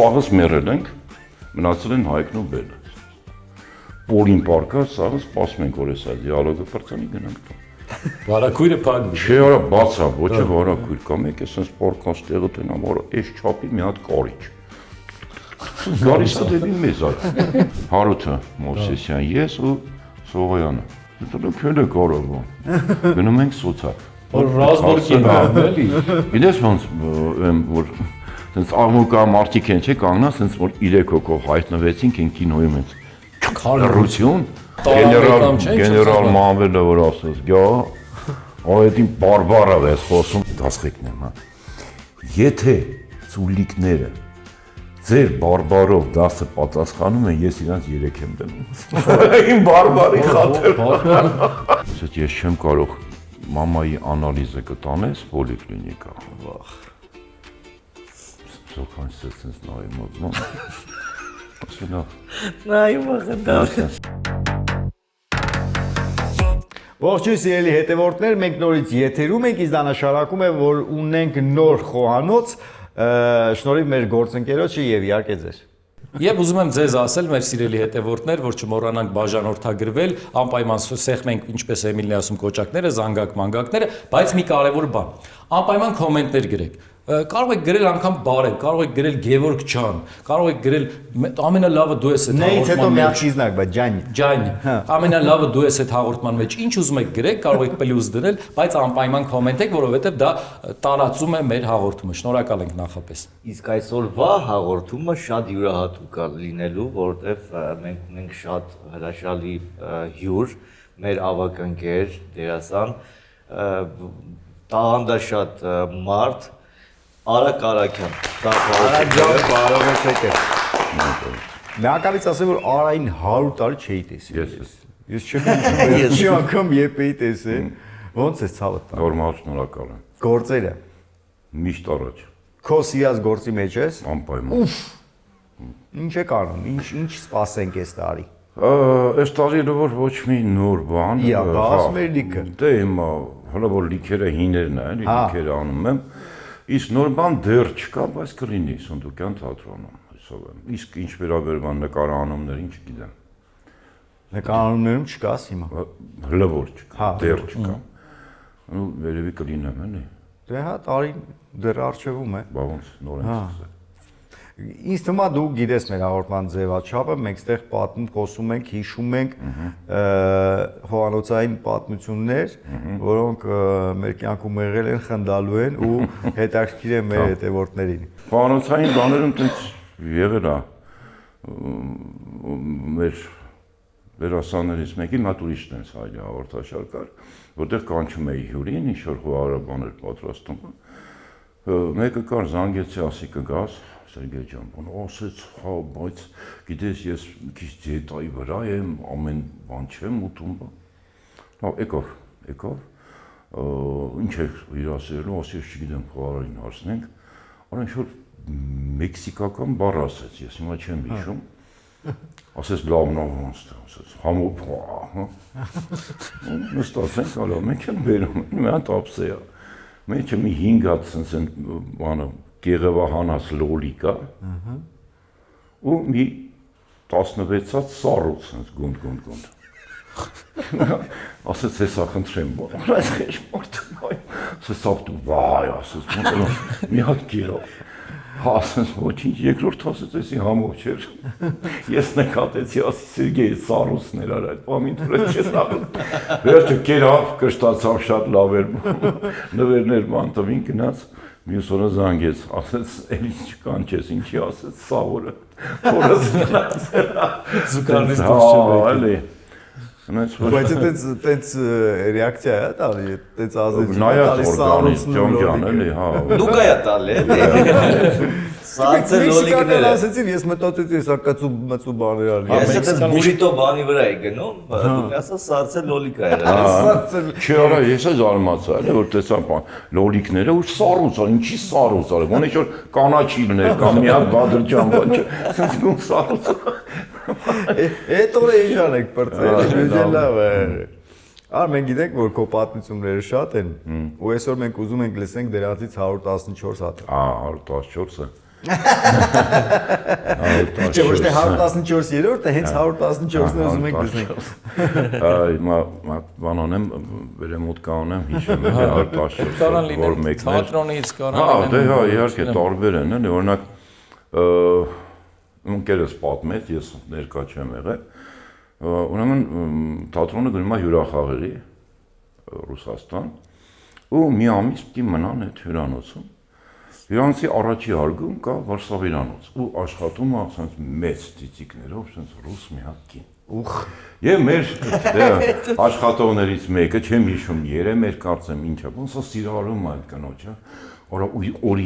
սաղս մեռել ենք, մնացել են Հայկն ու Բելը։ Պոլին պարկած, սաղս սպասում ենք, որ էս այդ դիալոգը պրծանի գնանք տան։ Վարակույրը փակվի։ Չէ, արա բաց է, ոչ է վարակույր կա, մեկ է սենց պարկած տեղը տնամ, որ էս չապի մի հատ կարիչ։ Գալիս է դեպի մեզ այդ։ Հարութը Մովսեսյան, ես ու Սողոյանը։ Դու քել է կարողում։ Գնում ենք սոցիալ։ Որ ռազմորքին եմ, էլի։ Գիտես ոնց որ սենց աղմուկա մարդիկ են, չէ, կանգնած սենց որ 3 հոգով հայտնվեցինք են կինոյում ենք։ Լռություն, գեներալ Մանվելը որ ասես, գյա, այդին բարբարավ ես խոսում, դասղեկն եմ, հա։ Եթե ծուլիկները ձեր բարբարով դասը պատասխանում են, ես իրանց 3 եմ դնում։ Իմ բարբարի խաթր։ Ասեց ես չեմ կարող մամայի անալիզը կտանես, պոլիկլինիկա։ Վախ։ Սոքանց սենց նայում ոդնում։ Ասենա։ Նայում աղդար։ Ողջույն սիրելի հետևորդներ, մենք նորից եթերում ենք, իսկ դա նշանակում է, որ ունենք նոր խոհանոց, շնորհիվ մեր գործընկերոջը եւ իհարկե ձեր։ Եվ ուզում եմ ձեզ ասել, մեր սիրելի հետևորդներ, որ չմոռանանք բաժանորդագրվել, անպայման սեղմենք, ինչպես Էմիլն է ասում, կոճակները, զանգակ-մանգակները, բայց մի կարևոր բան, անպայման կոմենտներ գրեք։ Կարող եք գրել անգամ բարև, կարող եք գրել Գևորգ ջան, կարող եք գրել ամենալավը դու ես այդ Նայից հետո մի հատ շիզնակ, բայց ջանի։ Ջանի։ Ամենալավը դու ես այդ հաղորդման մեջ ինչ ուզում եք գրեք, կարող եք պլյուս դնել, բայց անպայման կոմենտեք, որովհետև դա տարածում է մեր հաղորդումը։ Շնորհակալ ենք նախապես։ Իսկ այսօրվա հաղորդումը շատ յուրահատուկ է լինելու, որովհետև մենք ունենք շատ հրաշալի հյուր, մեր ավագ ընկեր, դերասան, տաղանդաշատ մարդ, Արա Կարաքյան, բարով եք։ Նախքանից ասեմ, որ Արային 100 տարի չէի տեսել։ Ես չի անգամ երբ էի տեսել։ Ոնց է ցավը տա։ Նորմալ, շնորհակալ եմ։ Գործերը։ Միշտ առաջ։ Քո սիրած գործի մեջ ես։ Անպայման։ Ինչ է անում, ինչ սպասենք այս տարի։ Այս տարի որ ոչ մի նոր բան։ Ասում էր լիքը։ Դե հիմա հələ որ լիքերը հիներն են, լիքերը անում եմ։ Իսկ նոր բան դեռ չկա, բայց կլինի Սունդուկյան թատրոնում, հուսով եմ։ Իսկ ինչ վերաբերման նկարանումներ, ինչ գիտեմ։ Նկարանումներում չկաս հիմա։ Հələ որ չկա, դեռ չկա։ Ու վերևի կլինեմ, էլի։ Դե հա, տարին դեռ առջևում է։ Բա ոնց նոր են սկսել։ Ինձ թվում է դու գիտես մեր հաղորդման ձևաչափը, մենք ստեղ պատմում, խոսում ենք, հիշում ենք հովանոցային պատմություններ, որոնք մեր կյանքում եղել են, խնդալու են ու հետաքրքիր են մեր հետևորդներին։ Հովանոցային բաներում տենց եղել է մեր վերասաններից մեկի մատ ուրիշ տենց հայլի հաղորդաշար կար, որտեղ կանչում էի հյուրին, ինչ-որ հովանոցներ պատրաստում։ Մեկը կար զանգեցի, ասի կգաս Սերգեյ ջան, ասեց, հա, բայց գիտես ես մի քիչ դիետայի վրա եմ, ամեն բան չեմ ուտում։ Հա, եկավ։ Ինչ է հյուրասիրելու, ասի ես չգիտեմ, խոհարարին հարցնենք։ Արա ինչ-որ մեքսիկական բառ ասեց, ես հիմա չեմ հիշում։ Ասեց լավ ոնց է, ասեց համոփ, հա։ Նստացենք, հələ մենք եմ բերում, մի հատ ապսե է։ Մեջը մի 5 հատ սենց բանը Գեղևահանած լոլիկա ու մի 16 հատ սառույց սենց գունդ։ Ասեց հեսա խնդրեմ, այս խեշմորդ նայ, ասեց ավտու, վայ, ասեց, մի հատ գերավ, ասեց ոչինչ, երկրորդ ասեց էսի համով չեր, ես նկատեցի, ասի Սերգեյ սառույցներ արա, այդ պամին թուրեց չես աղել, վերջը գերավ, կշտացավ շատ լավ էր, նվերներ ման տվին գնաց, Մյուս օրը զանգեց, ասեց, էլի չկանչես, ինչի ասեց, սա օրը, որս գնաց, զուգարնից դուրս չվեկի։ Բայց տենց ռեակցիա է տալի, տենց ազդեց, նայած օրգանից, ջոն ջան, էլի, հա։ Դու կայա տալի, սարցե լոլիկները։ Ասեցին, ես մտածեցի, հեսա կծու բաներ ալի։ Ես այդպես բուրիտո բանի վրա էի գնում, դու ասա սարցե լոլիկա էր։ Չի արա, ես է զարմացա, էլի, որ տեսա լոլիկները ու սառույց ալ, ինչի սառույց ալ, ոնց որ կանաչի լներ կամ մի հատ բադրջան բան չէ, ասես գում սառույց։ Էդ օրը ինչ եք պրծել, լավ է։ Ար մենք գիտենք, որ քո պատմությունները շատ են, ու այսօր մենք ուզում ենք լսենք դրանցից 114 հատ։ 114-ը։ Չէ, ոչ թե 114-րդը, հենց 114-ն ուզում եք դզնենք։ Հիմա բան անեմ, վերեմոտ կանեմ, հիշեմ 114, որ մեկն է։ Թատրոնից Հա, դե հա, իհարկե տարբեր են, էլի, օրինակ ընկերս պատմեց, ես ներկա չեմ եղել, ուրեմն թատրոնը գնում է հյուրախաղերի Ռուսաստան ու մի ամիս պիտի մնան այդ հյուրանոցում։ Հյուրանոցի առաջի հարգում կա Վարշավ հյուրանոց ու աշխատում է ասենց մեծ ծիծիկներով, ասենց ռուս մի հատ կին։ Ուխ։ Եվ մեր աշխատողներից մեկը, չեմ հիշում երեմ էր կարծեմ ինչա, ոնց է սիրարում այդ կնոջը։ Օր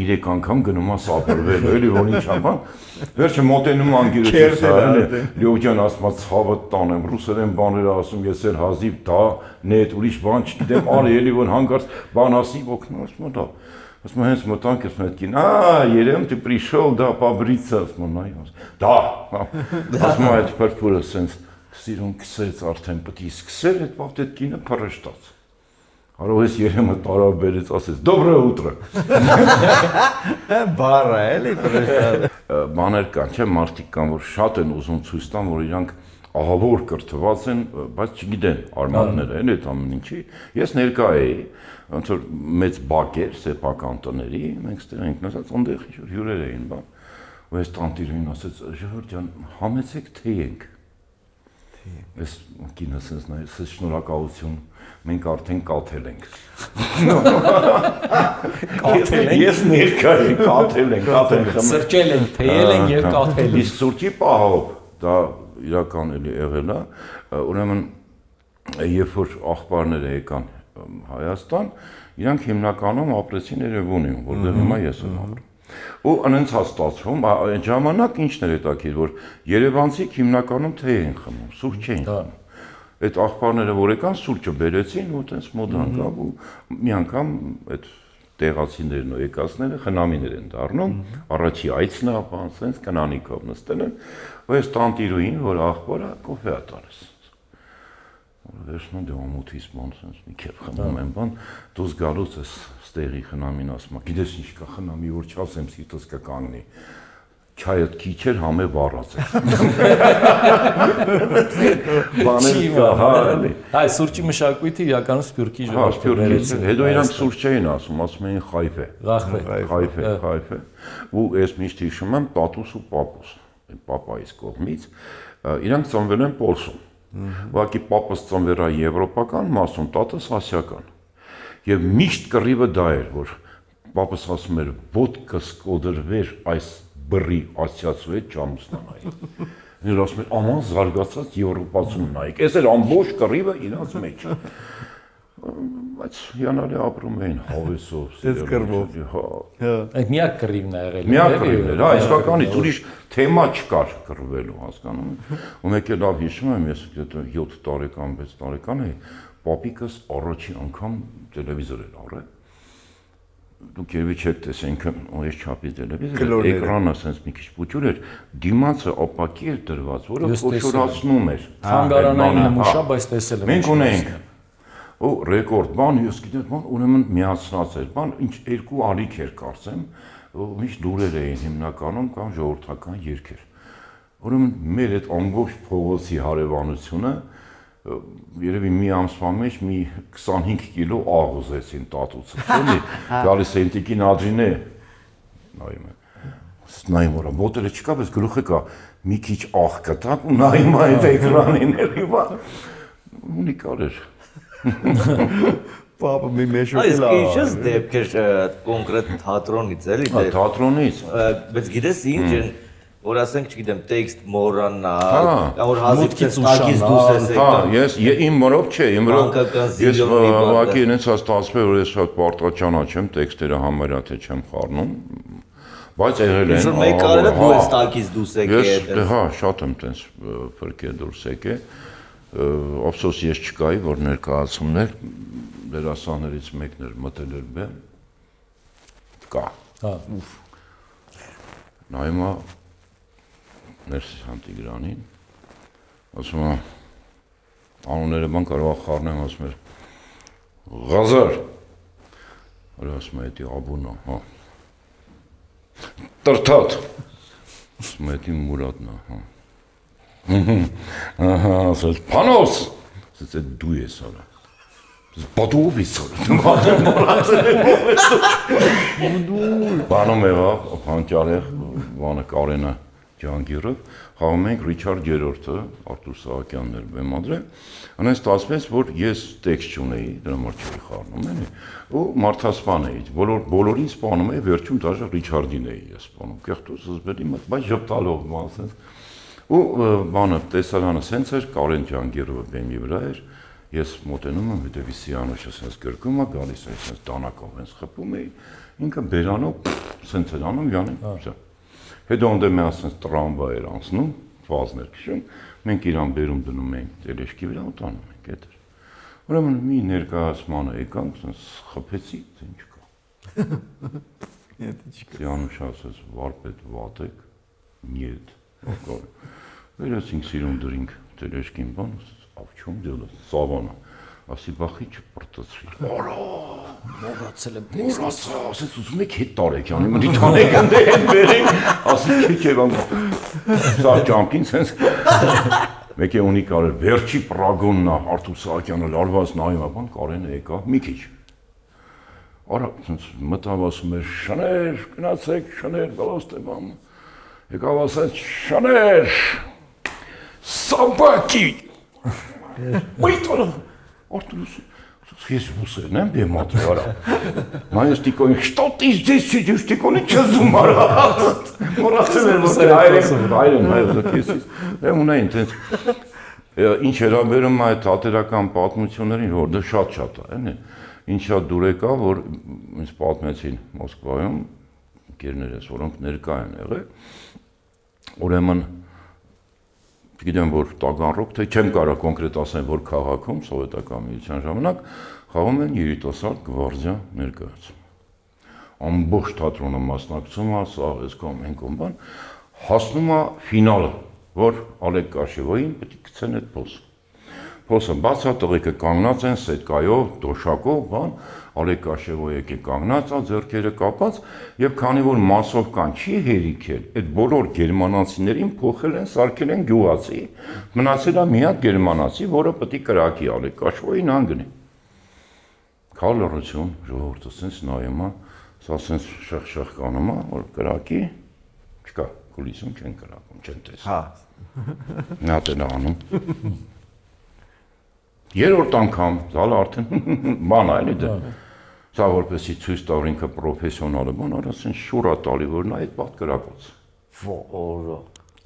3 անգամ գնում է սափրվել, էլի որ ինչա բան։ Վերջը մոտենում անգիրոջս է, Լյովջան ասում ցավը տանեմ, ռուսերեն բաներ ասում, ես էլ հազիվ դա, նետ ուրիշ բան չգիտեմ, արի էլի որ հանկարծ բան ասի, օգնում ասում դա։ Ասում հենց մտանք ես մտքին, երեմ ты пришел, да, побриться, ասում նայ։ Դա։ Ասում այդ փրփուրը սենց սիրուն քսեց արդեն պետք է սկսել այդ բախտ այդ կինը փռշտաց։ Կարող ես երեմը տարավ բերեց, ասեց «Доброе утро»։ Բարը էլի փռշտաց։ Բաներ կան, չէ, մարդիկ կան, որ շատ են ուզում ցույց տան, որ իրանք ահավոր կրթված են, բայց չգիտեն արմատները, էլի այդ ամեն ինչի։ Ես ներկա էի, ոնց որ մեծ բակ էր սեփական տների, մենք ստեղ ենք նստած, այնտեղ հյուրեր էին, բան։ Ու ես տանտիրին ասեց «Ժողովուրդ ջան, համեցեք թե ենք»։ Ես կինը ասեց նայեց, շնորհակալություն, մենք արդեն կաթել ենք։ Կաթել ենք։ Ես ներկա եմ, կաթել ենք։ Սրճել ենք, թեյել ենք եւ կաթել։ Իսկ սուրճի պահով դա իրական էլի եղել է, ուրեմն երբ որ աղբարները եկան Հայաստան, իրանք հիմնականում ապրեցին Երևանում, որտեղ հիմա ես եմ ապրում։ Ու անենց հաստատվում, այդ ժամանակ ինչն էր հետաքրքիր, որ երևանցիք հիմնականում թեյ են խմում, սուրճ չէին խմում։ Այդ աղբարները որ եկան սուրճը բերեցին ու այտենց մոդան կա ու մի անգամ այդ տեղացիներն ու եկածները խնամիներ են դառնում, առաջի այցն է, բան, սենց կնանիկով նստել են, ու այս տանտիրուին, որ աղբորը կոֆե է տալիս։ Վերջնում դե ամոթից բան, սենց մի քեֆ խմում են բան, դուս գալուց ես ստեղի խնամին ասում, գիտես ինչ կա խնամի, որ չասեմ սիրտս կկանգնի։ Չայդ քիչ էր համե վառած էր։ Բաներ կա, հա, էլի։ Այ սուրճի մշակույթը իրականում սփյուռքի Հա, սփյուռքի, հետո իրանք սուրճ չէին ասում, ասում էին խայֆե։ Խայֆե։ Ու ես միշտ հիշում եմ տատուս ու պապուս, պապայիս կողմից, իրանք ծնվել են Պոլսում։ Ուղղակի պապս ծնվել է եվրոպական մասում, տատս ասիական։ Եվ միշտ կռիվը դա էր, որ պապս ասում էր «Ոտկս կոդրվեր այս բռի ասիացու հետ չամուսնանայի»։ Ինձ ասում էր «Աման զարգացած եվրոպացուն նայեք»։ Էս էր ամբողջ կռիվը իրաց մեջ։ Բայց հիանալի ապրում էին հավեսով, կռվով։ Այդ միակ կռիվն է եղել։ Միակ կռիվն էր, հա, իսկականից ուրիշ թեմա չկար կռվելու, հասկանում եք։ Ու մեկ էլ լավ հիշում եմ, ես 7 տարեկան, 6 տարեկան էի, պապիկս առաջի անգամ տելևիզոր էր առել։ Դուք երևի չեք տեսենք այս չափի տելևիզոր, էկրանը ասենց մի քիչ փոքր էր, դիմացը ապակի էր դրված, որը խոշորացնում էր։ Թանգարանային նմուշա, բայց տեսել եմ։ Մենք ունենք ու ռեկորդ բան, ես գիտեմ, բան ուրեմն միացած էր, բան ինչ երկու ալիք էր կարծեմ, միշտ լուրեր էին հիմնականում կամ ժողովրդական երգեր։ Ուրեմն մեր այդ ամբողջ փողոցի հարևանությունը երևի մի ամսվա մեջ մի 25 կիլո աղ ուզեցին տատուցը, էլի, գալիս էին տիկին Ադրինե, նայում եմ, նայում որա, մոտերը չկա, բայց գլուխը կա, մի քիչ աղ կտակ ու նայում այդ էկրանին, էլի, ունիկալ էր։ Պապը մի մեջոք Այս քիչս դեպքեր կոնկրետ թատրոնից էլի դե թատրոնից բայց գիտես ինչ են որ ասենք չգիտեմ տեքստ մոռանալ կամ որ հազիվ տակից դուրս ես եկա ես իմ մորով չէ իմ մորով ես ուղղակի ինձ հաստատվել որ ես շատ պարտաճանաչ եմ տեքստերը համարյա թե չեմ խառնում բայց եղել են ինչ մեկ կարել դու ես տակից դուրս եկել ես հա շատ եմ տենց փրկել դուրս եկել Ափսոս ես չկայի, որ ներկայացումներ դերասաններից մեկն էր մտել էր բեմ կա։ Հա։ Նայում է Ներսիսյան Տիգրանին, ասում է անունները բան կարող է խառնեմ, ասում էր Ղազար։ Որ ասում է էդի աբունա, հա։ Տրթատ։ Սմետի Մուրադն է, հա։ Ահա, ասես, Փանոս, ասես է դու ես արա։ Ասես, բադով ես արա։ Բանում եղավ, հանճարեղ, բանը Կարենը Ջանգիրով, խաղում ենք Ռիչարդ Երրորդը, Արտուր Սահակյանն էր բեմադրել, անեն ստացվեց, որ ես տեքստ չունեի, դրա համար չէի խառնում, էլի, ու մարդասպան էի, բոլորին սպանում էի, վերջում դաժե Ռիչարդին էի ես սպանում, կեղտուս զբերի մոտ, բայց ժպտալով մասենց, ու բանը, տեսարանը սենց էր, Կարեն Ջանգիրովը բեմի վրա էր, ես մոտենում եմ, հետևի Սիանուշը սենց գրկում է, գալիս է սենց տանակով հենց խփում էի, ինքը բերանով սենց էր անում, յանին, հետո ոնդե մի ասենց տրամվա էր անցնում, վազներ քշում, մենք իրան բերում դնում ենք տելեշկի վրա ու տանում ենք, էդ էր։ Ուրեմն մի ներկայացմանը եկանք, ասենց խփեցի, ինչ կա։ Սիանուշ ասեց, վարպետ վատեք, նիետ, վերացինք սիրում դրինք տելեշկին բան, ավ չում դելը, սավանը, ասի բախի չպրտացրի, արա, Մոռացել եմ մորացա, ասեց ուզում եք հետ տարեք, յանի մնի տանեք ընդ հետ բերենք, ասի քիչ եմ, սա ճամքին սենց, մեկ է ունի կարեր, վերջի պրագոննա, Արտուր Սահակյանը լարված նայում է, բան Կարենը եկա, մի քիչ, արա, սենց մտավ ասում էր, շներ, գնացեք, շներ, գալոստե բան, եկավ ասեց, շներ, սաբակի, մույտորը, Արտուրս, ես ուսերն եմ բեմատրի, արա, նայես տիկոնի, что ты здесь сидишь, տիկոնի չզում, արա, մորացել էր, այրեն, կեսից, ունային, տենց, ինչ երաբերում այդ հատերական պատմություններին, որ դա շատ է, ինչ շատ դուր եկա, որ ինձ պատմեցին Մոսկվայում, ընկերներս, որոնք ներկա են եղել, ուրեմն, չգիտեմ, որ Տագանրոք, թե չեմ կարող կոնկրետ ասեմ, որ քաղաքում, սովետական միության ժամանակ, խաղում են երիտասարդ գվարդիա ներկայացում։ Ամբողջ թատրոնը մասնակցում է, սա այսքան հենկոմ բան, հասնում է ֆինալը, որ Ալեկ Կաշևոյին պետք է գցեն այդ փոսը։ Փոսը բաց է, տղեկը կանգնած են, սետկայով, դոշակով, բան, Ալեկ Կաշևոյեկը կանգնած է, ձեռքերը կապած, եւ քանի որ մասովկան չի հերիքել, այդ բոլոր գերմանացիներին փոխել են, սարքել են գյուղացի, մնացել է մի հատ գերմանացի, որը պետք է կրակի Ալեկ Կաշևոյին անգնի։ Քալորություն, ժողովուրդը սենց նայում է, սա սենց շեղ կանում է, որ կրակի, չկա, կուլիսում չեն կրակում, չեն տեսնում։ Հա։ Նա դեն անում։ Երրորդ անգամ, զալը արդեն բան այլ է դա։ Սա որպեսի ցույց տա, որ ինքը պրոֆեսիոնալ է, բան արածեն շուրա տալի, որ նա այդ պատկերակոց։ Օրո։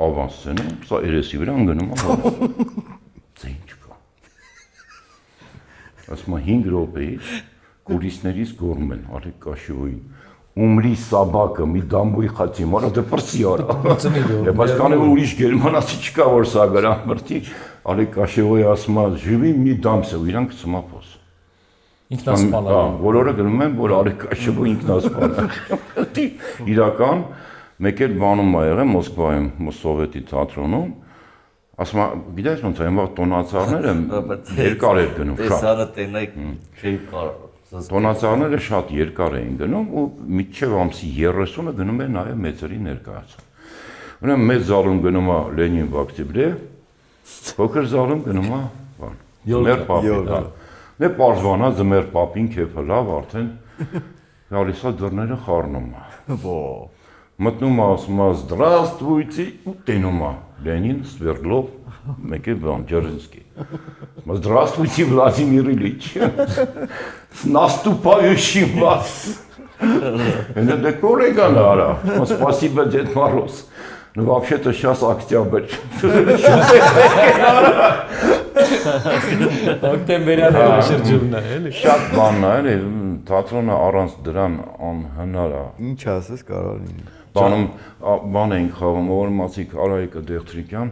Ավանսեն, սա երեսի վրա անգնում է։ Ձե ինչ կա։ Ասում է 5 րոպեի կուրիսներից գոռում են Ալեկ Կաշևոյին։ Умри собака, մի դամբույ խացի, մարա դե պրսի արա։ Բայց քանի որ ուրիշ գերմանացի չկա, որ սա գրան մրտի, Ալեկ Կաշևոյի ասում է, «Живи, մի դամս է», ու իրանք գցում է փոս։ Ինքնասպան է։ Բոլորը գրում են, որ Ալեկ Կաշևոյի ինքնասպան է։ Իրական, մեկ էլ բանում է եղել Մոսկվայում, Սովետի թատրոնում, ասում է, գիտես ոնց է, այն տոնացարները երկար էր գնում, շատ։ Տեսանը տենեք չի կարող։ Տոնացարները շատ երկար էին գնում ու մինչև ամսի 30-ը գնում էր նաև մեծերի ներկայացում։ Ուրեմն մեծ զալում գնում է Լենին Վակտիբրե, փոքր զալում գնում է բան։ Ձմեր պապին։ Դե պարզվանա ձմեր պապին քեֆը լավ արդեն գալիս է դռները խառնում է։ Ո։ Մտնում է ասում է «Здравствуйте» ու տենում է Լենին, Սվերդլով, մեկ է բան Ջերժինսկի։ «Здравствуйте, Владимир Ильич». «Наступающим вас». Это да коллега, Нара. «Спасибо, Дед Мороз». Ну, вообще-то сейчас октябрь. Օկտեմբերյան շրջումն է, էլի։ Շատ բանն է, էլի, թատրոնը առանց դրան անհնար է։ Ինչ ասես կարող լինի։ Բանում բան էինք խաղում, ողորմացիկ Արայիկը Դեղտրիկյան,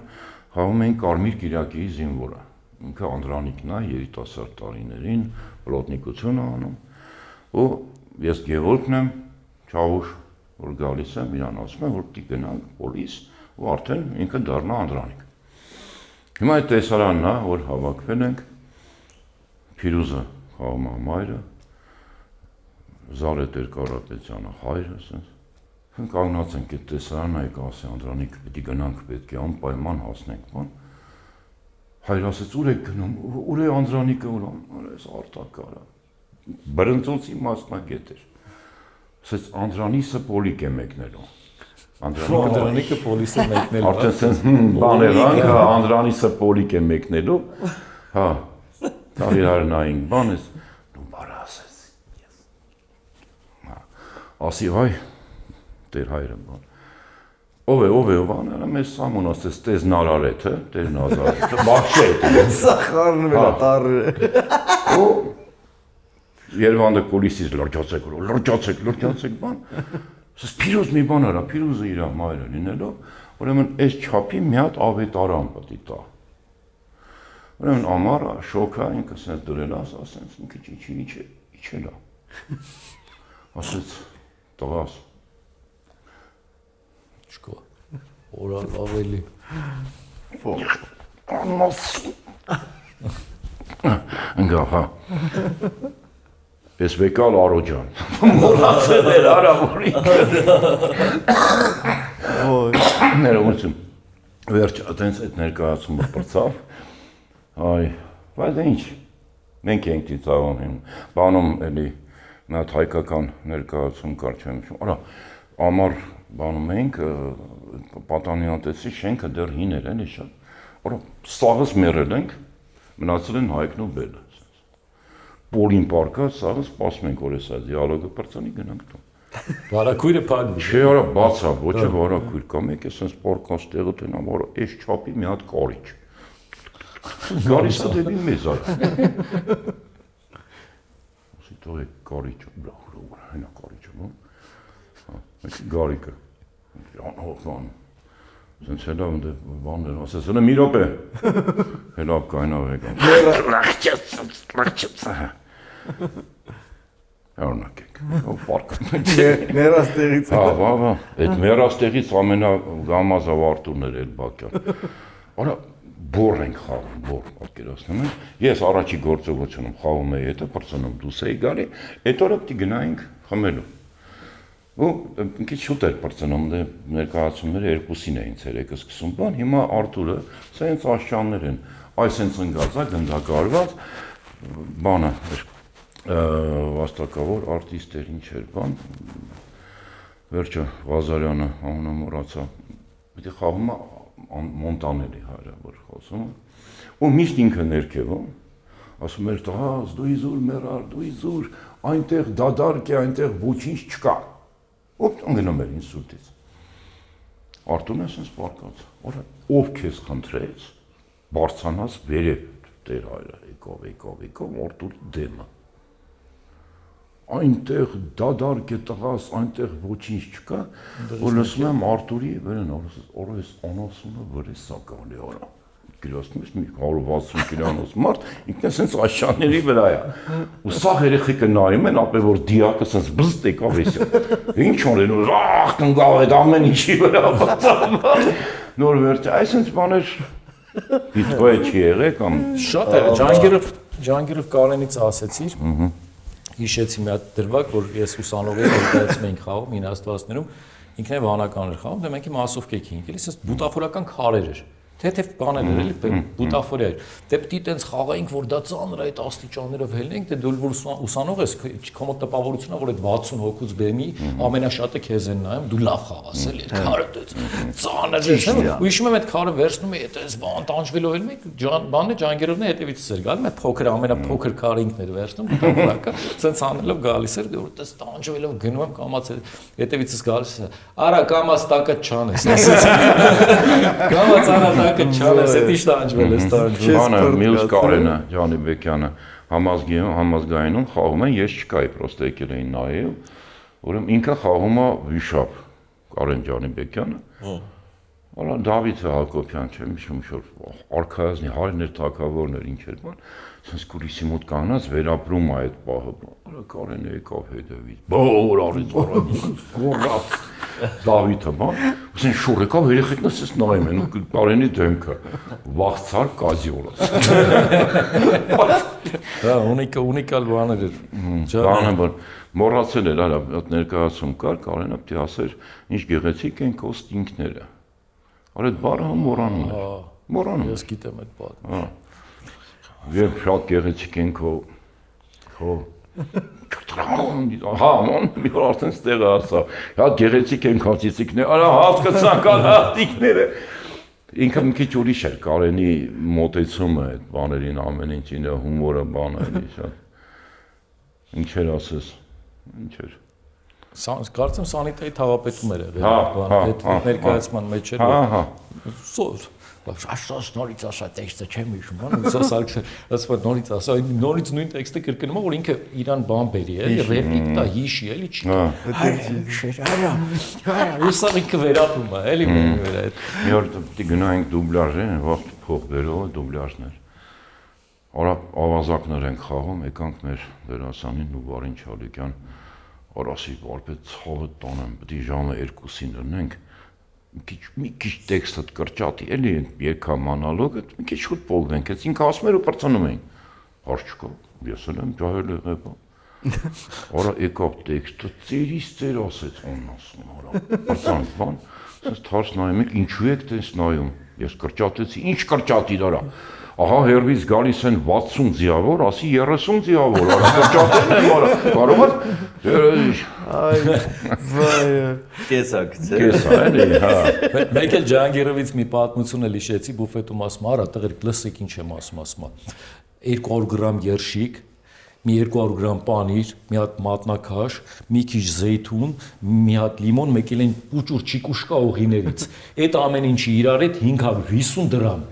խաղում էինք Կարմիր Կիրակի զինվորը։ Ինքը Անդրանիկն է, երիտասարդ տարիներին, պլոտնիկություն է անում։ Ու ես Գևորգն եմ, Չավուշ, որ գալիս եմ, իրան ասում եմ, որ պիտի գնանք պոլիս, ու արդեն ինքը դառնա Անդրանիկ։ Հիմա այդ տեսարանն է, որ հավաքվել ենք, Փիրուզը խաղում է մայրը, Զարեթեր Կարապետյանը հայրը, ասենց, կանգնած ենք այդ տեսարանը, եկա ասի Անդրանիկ, պետք է գնանք, պետք է անպայման հասնենք, բան։ Հայր ասեց, ուր եք գնում, ուր է Անդրանիկը, ուր ես արտակարա։ Բրընծոցի մասնագետ էր։ Ասեց Անդրանիսը պոլիկ է մեկնելու։ Անդրանիկը պոլիսը մեկնելու։ Արդեն սենց բան եղանք, Անդրանիսը պոլիկ է մեկնելու։ Հա, տարիար նայինք, բան ես, դու բարը ասեց։ Ասի հայ, տեր հայրը բան։ Ով է, բանը, մեր սամուն ասեց, տեզ նարարեթը, տեր նազարեթը, բախշե է։ Սախարն վրա տարը։ Ու Երևանը կոլիսից լրջացեք, բան։ Սս փիրուզ մի բան արա, փիրուզը իր մայրը լինելով, ուրեմն այս չափի մի հատ ավետարան պետք է տա։ Ուրեմն ամառը շոկա ինքը սենց դրել ասենց ինքը իջելա։ Ասեց տղաս Չկա։ Օրալ ավելի։ Անմաս։ Ընգա, հա։ Ես վեկալ Արոջան։ Մորացել էր արավորինքը։ Ներողություն։ Վերջ, այտենց այդ ներկայացումը պրծավ։ Այ, բայց ինչ, մենք ենք ծիծաղում հին։ Բանում էլի նա հայկական ներկայացում կար չեմ շում։ Արա, ամար բանում ենք, պատանիատեցի շենքը դեռ հին էր, էլի շատ։ Արա, սաղս մերել ենք, մնացել են հայկն ու բելը։ Պոլին պարկած, սաղս սպասում ենք, որ ես այդ դիալոգը պրծանի գնանք տուն։ Վարակույրը փակվի։ Չէ, արա, բացա, ոչ է վարակույր կա, մեկ է սենց պարկած տեղը տնամ, արա, այս չապի մի հատ կարիչ։ Գարիս է դեպի մեզ արա։ Ասի տող է կարիչը, հենա կարիչը, մեկ գարիկը, անհոխան, սենց հելավ ընդ բաններ, ասես, հնը մի ռոպ է, հելավ կայնավ եկան, լաղճեց, հեռնակ եք, պարկան, Մերաստեղից։ հա, այդ մերաստեղից ամենագամազավ Արտուրն էր Էլբակյան, արա, բոր ենք խաղում, բոր, պատկերացնում են, ես առաջի գործողությունում խաղում էի հետը, պրծնում դուս էի գալի, այդ օրը պտի գնայինք խմելու, ու ինքի շուտ էր պրծնում, ներկայացումները երկուսին էին ցերեկը սկսում բան, հիմա Արտուրը, սենց աշճաններ են, այս սենց ընգածա, գնդակարված, բանը, վաստակավոր արտիստ էր ինչ էր բան, վերջը Ղազարյանը անունը մոռացա, պիտի խաղում Մոնտանելի հայրը, որ խոսում ու միշտ ինքը ներքևում, ասում էր տղաս, դու իզուր մերար, դու իզուր, այնտեղ դադարկ է, այնտեղ ոչինչ չկա, ով ընգնում էր ինսուլտից, Արտուրն է սենց պարկած, ով քեզ խնդրեց, բարձանաս վերև տեր հայրը, եկավ, Արտուրի դեմը, այնտեղ դադարկ է տղաս, այնտեղ ոչինչ չկա, որ լսում եմ Արտուրի վերեն, օրես անասունը վրես սակալի արա, գիրասնում ես մի 160 կիլոանոց մարդ, ինքն է սենց աշյանների վրա է, ու սաղ երեխիկը նայում են, ապե որ դիակը սենց բզտ եկավ ես, ինչ օրեն, աղ կնգավ այդ ամեն ինչի վրա, նոր վերջ, այս սենց բաներ, պիտվայ չի եղե կամ… Շատ է, Ջանգիրով Կարենից ասեցիր, հիշեցի մի հատ դրվագ, որ ես ուսանող էի, որտեղից մենք խաղում 90-ներում, ինքն է վանական էր խաղում, դե մենք մասովկեքի ենք, էլի, սենց բուտաֆորական քարեր էր, թեթև բաներ էր, էլի, բուտաֆորիա էր, դե պիտի տենց խաղայինք, որ դա ծանր այդ աստիճաններով հելնենք, դե դու որ ուսանող ես, քո մոտ տպավորությունն է, որ այդ 60 հոգուց բեմի ամենաշատը քեզ են նայում, դու լավ խաղաս, էլի, քարը դες ծանր էր, ու հիշում եմ այդ քարը վերցնում էի, այդպես բան տանջվելով էլ մեկ բանն է Ջանգիրովն է հետևից էր գալի, այդ փոքր ամենափոքր քարը ինքն էր վերցնում, բուտաֆորակը, սենց անելով գալիս էր, որ այդպես տանջվելով գնում եմ կամաց հետևիցս գալիս է, արա կամաց տակը չանես, կամաց արա Չանես, էդ իշտ անջվել ես տանջվել։ Բանը, մյուս Կարենը, Ջանիբեկյանը, համազգայինում խաղում են, ես չկայի, պրոստը եկել էին նայել, ուրեմն ինքը խաղում է վիշապ, Կարեն Ջանիբեկյանը, Դավիթ Հակոբյան, չեմ հիշում ինչ-որ արքայազնի հայրներ, թագավորներ, ինչ էր բան, սենց կուլիսի մոտ կանգնած վերապրում է այդ պահը, Կարենը եկավ հետևից, բոր արեց, գոռաց, Դավիթը, բան, ասեն շուռ եկավ երեխեքն ասես նայում են ու Կարենի դեմքը վախցար կազիոլը։ Դա ունիկալ բաներ էր։ Բանը բան մոռացել էր, արա ներկայացում կար, Կարենը պիտի ասեր ինչ գեղեցիկ են քո ստինքները։ Արա այդ բառը մոռանում էր։ Մոռանում։ Ես գիտեմ այդ բանը։ Եվ շատ գեղեցիկ են քո հա, մի օր արդեն ստեղ ասա, հա գեղեցիկ են քացիցիկներ, արա հասկացան կան հաստիկները։ Ինքը մի քիչ ուրիշ էր, Կարենի մոտեցումը այդ բաներին ամեն ինչին, հումորը բանը էլի շատ։ Ինչ էր ասես, ինչ էր։ Կարծեմ Սանիտայի թաղապետում էր եղել, Հա, այդ ներկայացման մեջ էր։ Հա։ Սոր Աշոս նորից ասա տեքստը չեմ հիշում, բան ուսած ասա նորից ասա, նորից նույն տեքստը կրկնում, որ ինքը իրան բան բերի, էլի ռեպլիկ տա, հիշի, էլի չի։ Հեսա ինքը վերապրում է, էլի վրա այդ։ Մի օր դի գնայինք դուբլաժ են, վաղ փող բերող դուբլաժներ։ Արա ավազակներ ենք խաղում, եկանք մեր դերասանին ու Վարին Չալիկյան, արասի վարպետ ցավը տանեմ, պետք է ժամը 2-ին դնենք։ Մի քիչ տեքստը կրճատի, էլի երկա մոնոլոգը, մի քիչ շուտ փողնենք, ես ինքը ասում էր ու բրծնում էին։ Հարց չկա, ես էլ եմ ջահել եղել։ Արա եկավ տեքստը, ծերից ծեր ասեց անասում, արա, բրծանք, բան, ասես թարս նայում եք, ինչու եք տես նայում, ես կրճատեցի, ինչ կրճատի դարա։ Ահա հերվից գալիս են 60 ձիավոր, ասի 30 ձիավոր, արա կրճատեն եմ, արա, կարող ես, Այ վայ Կեսակ, կեսա էլի, հա։ Մեկ էլ Ջահանգիրովից մի պատմություն էլ հիշեցի, բուֆետում ասում, արա տղերք լսեք ինչ եմ ասում, 200 գրամ երշիկ, մի 200 գրամ պանիր, մի հատ մատնաքաշ, մի քիչ զեյթուն, մի հատ լիմոն, մեկ էլ այն պուճուր չիկուշկա օղիներից։ Այդ ամեն ինչի իրար հետ 550 դրամ։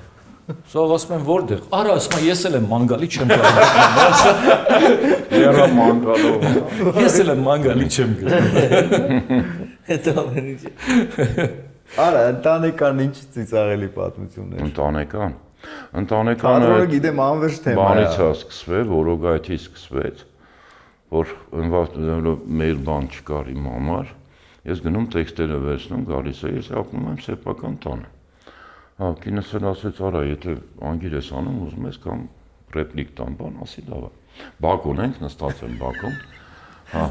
Սող ասում եմ որտեղ։ Արա ասում եմ ես էլ եմ մանգալի չեմ գնում։ Երա մանգալով։ Ես էլ եմ մանգալի չեմ գնում։ Այդ ամեն ինչը։ Արա ընտանեկան ինչ ծիծաղելի պատմություններ։ Ընտանեկանը Կադրոնը գիտեմ անվերջ թեմա է։ բանից է սկսվել, որոգայթի սկսվեց, որ մեյլ բան չկար իմ համար, ես գնում տեքստերը վերցնում, գալիս է, ես ապնում եմ սեփական տանը։ Հա, կինս էլ ասեց, արա, եթե անգիր ես անում, ուզում ես կամ ռեպլիկ տան բան, ասի դավա։ Բակոն ենք, նստած եմ բակում, հա,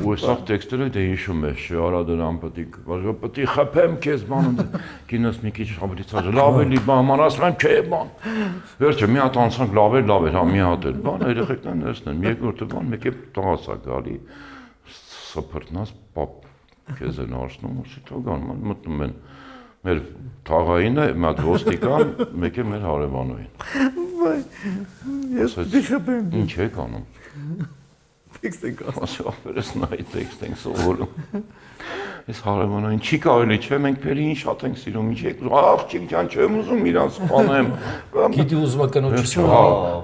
ու սաղ տեքստերը դե հիշում ես, արա դրան պտի խպեմ կեզ բան, կինս մի քիչ ավելի ծաժ, լավ էլի բան, ասում եմ, չէ բան, վերջը մի հատ անցանք լավ էր, հա, մի հատ էր բան, երեխեքն ներսնեն, երկրորդը բան, մեկ է տղասա գալի, սպրտնաց, պապ, կեզ են արսնում, ու սիտոգան, մտնում են, մեր թաղայինը, մատ ոստիկան, մեկ է մեր հարևանուին։ Վայ, ես պիտի խփեմ։ Ինչ եք անում։ Տեքստ ենք ասում։ Ասի ապերես նայի տեքստ ենք սովորում։ Ես հարևանուին չի կարելի, չէ, մենք փերի ինչ շատ ենք սիրում, ինչ եք, աղջիկ ջան, չեմ ուզում իրանց սպանեմ։ Գիտի ուզում եք կնոջություն։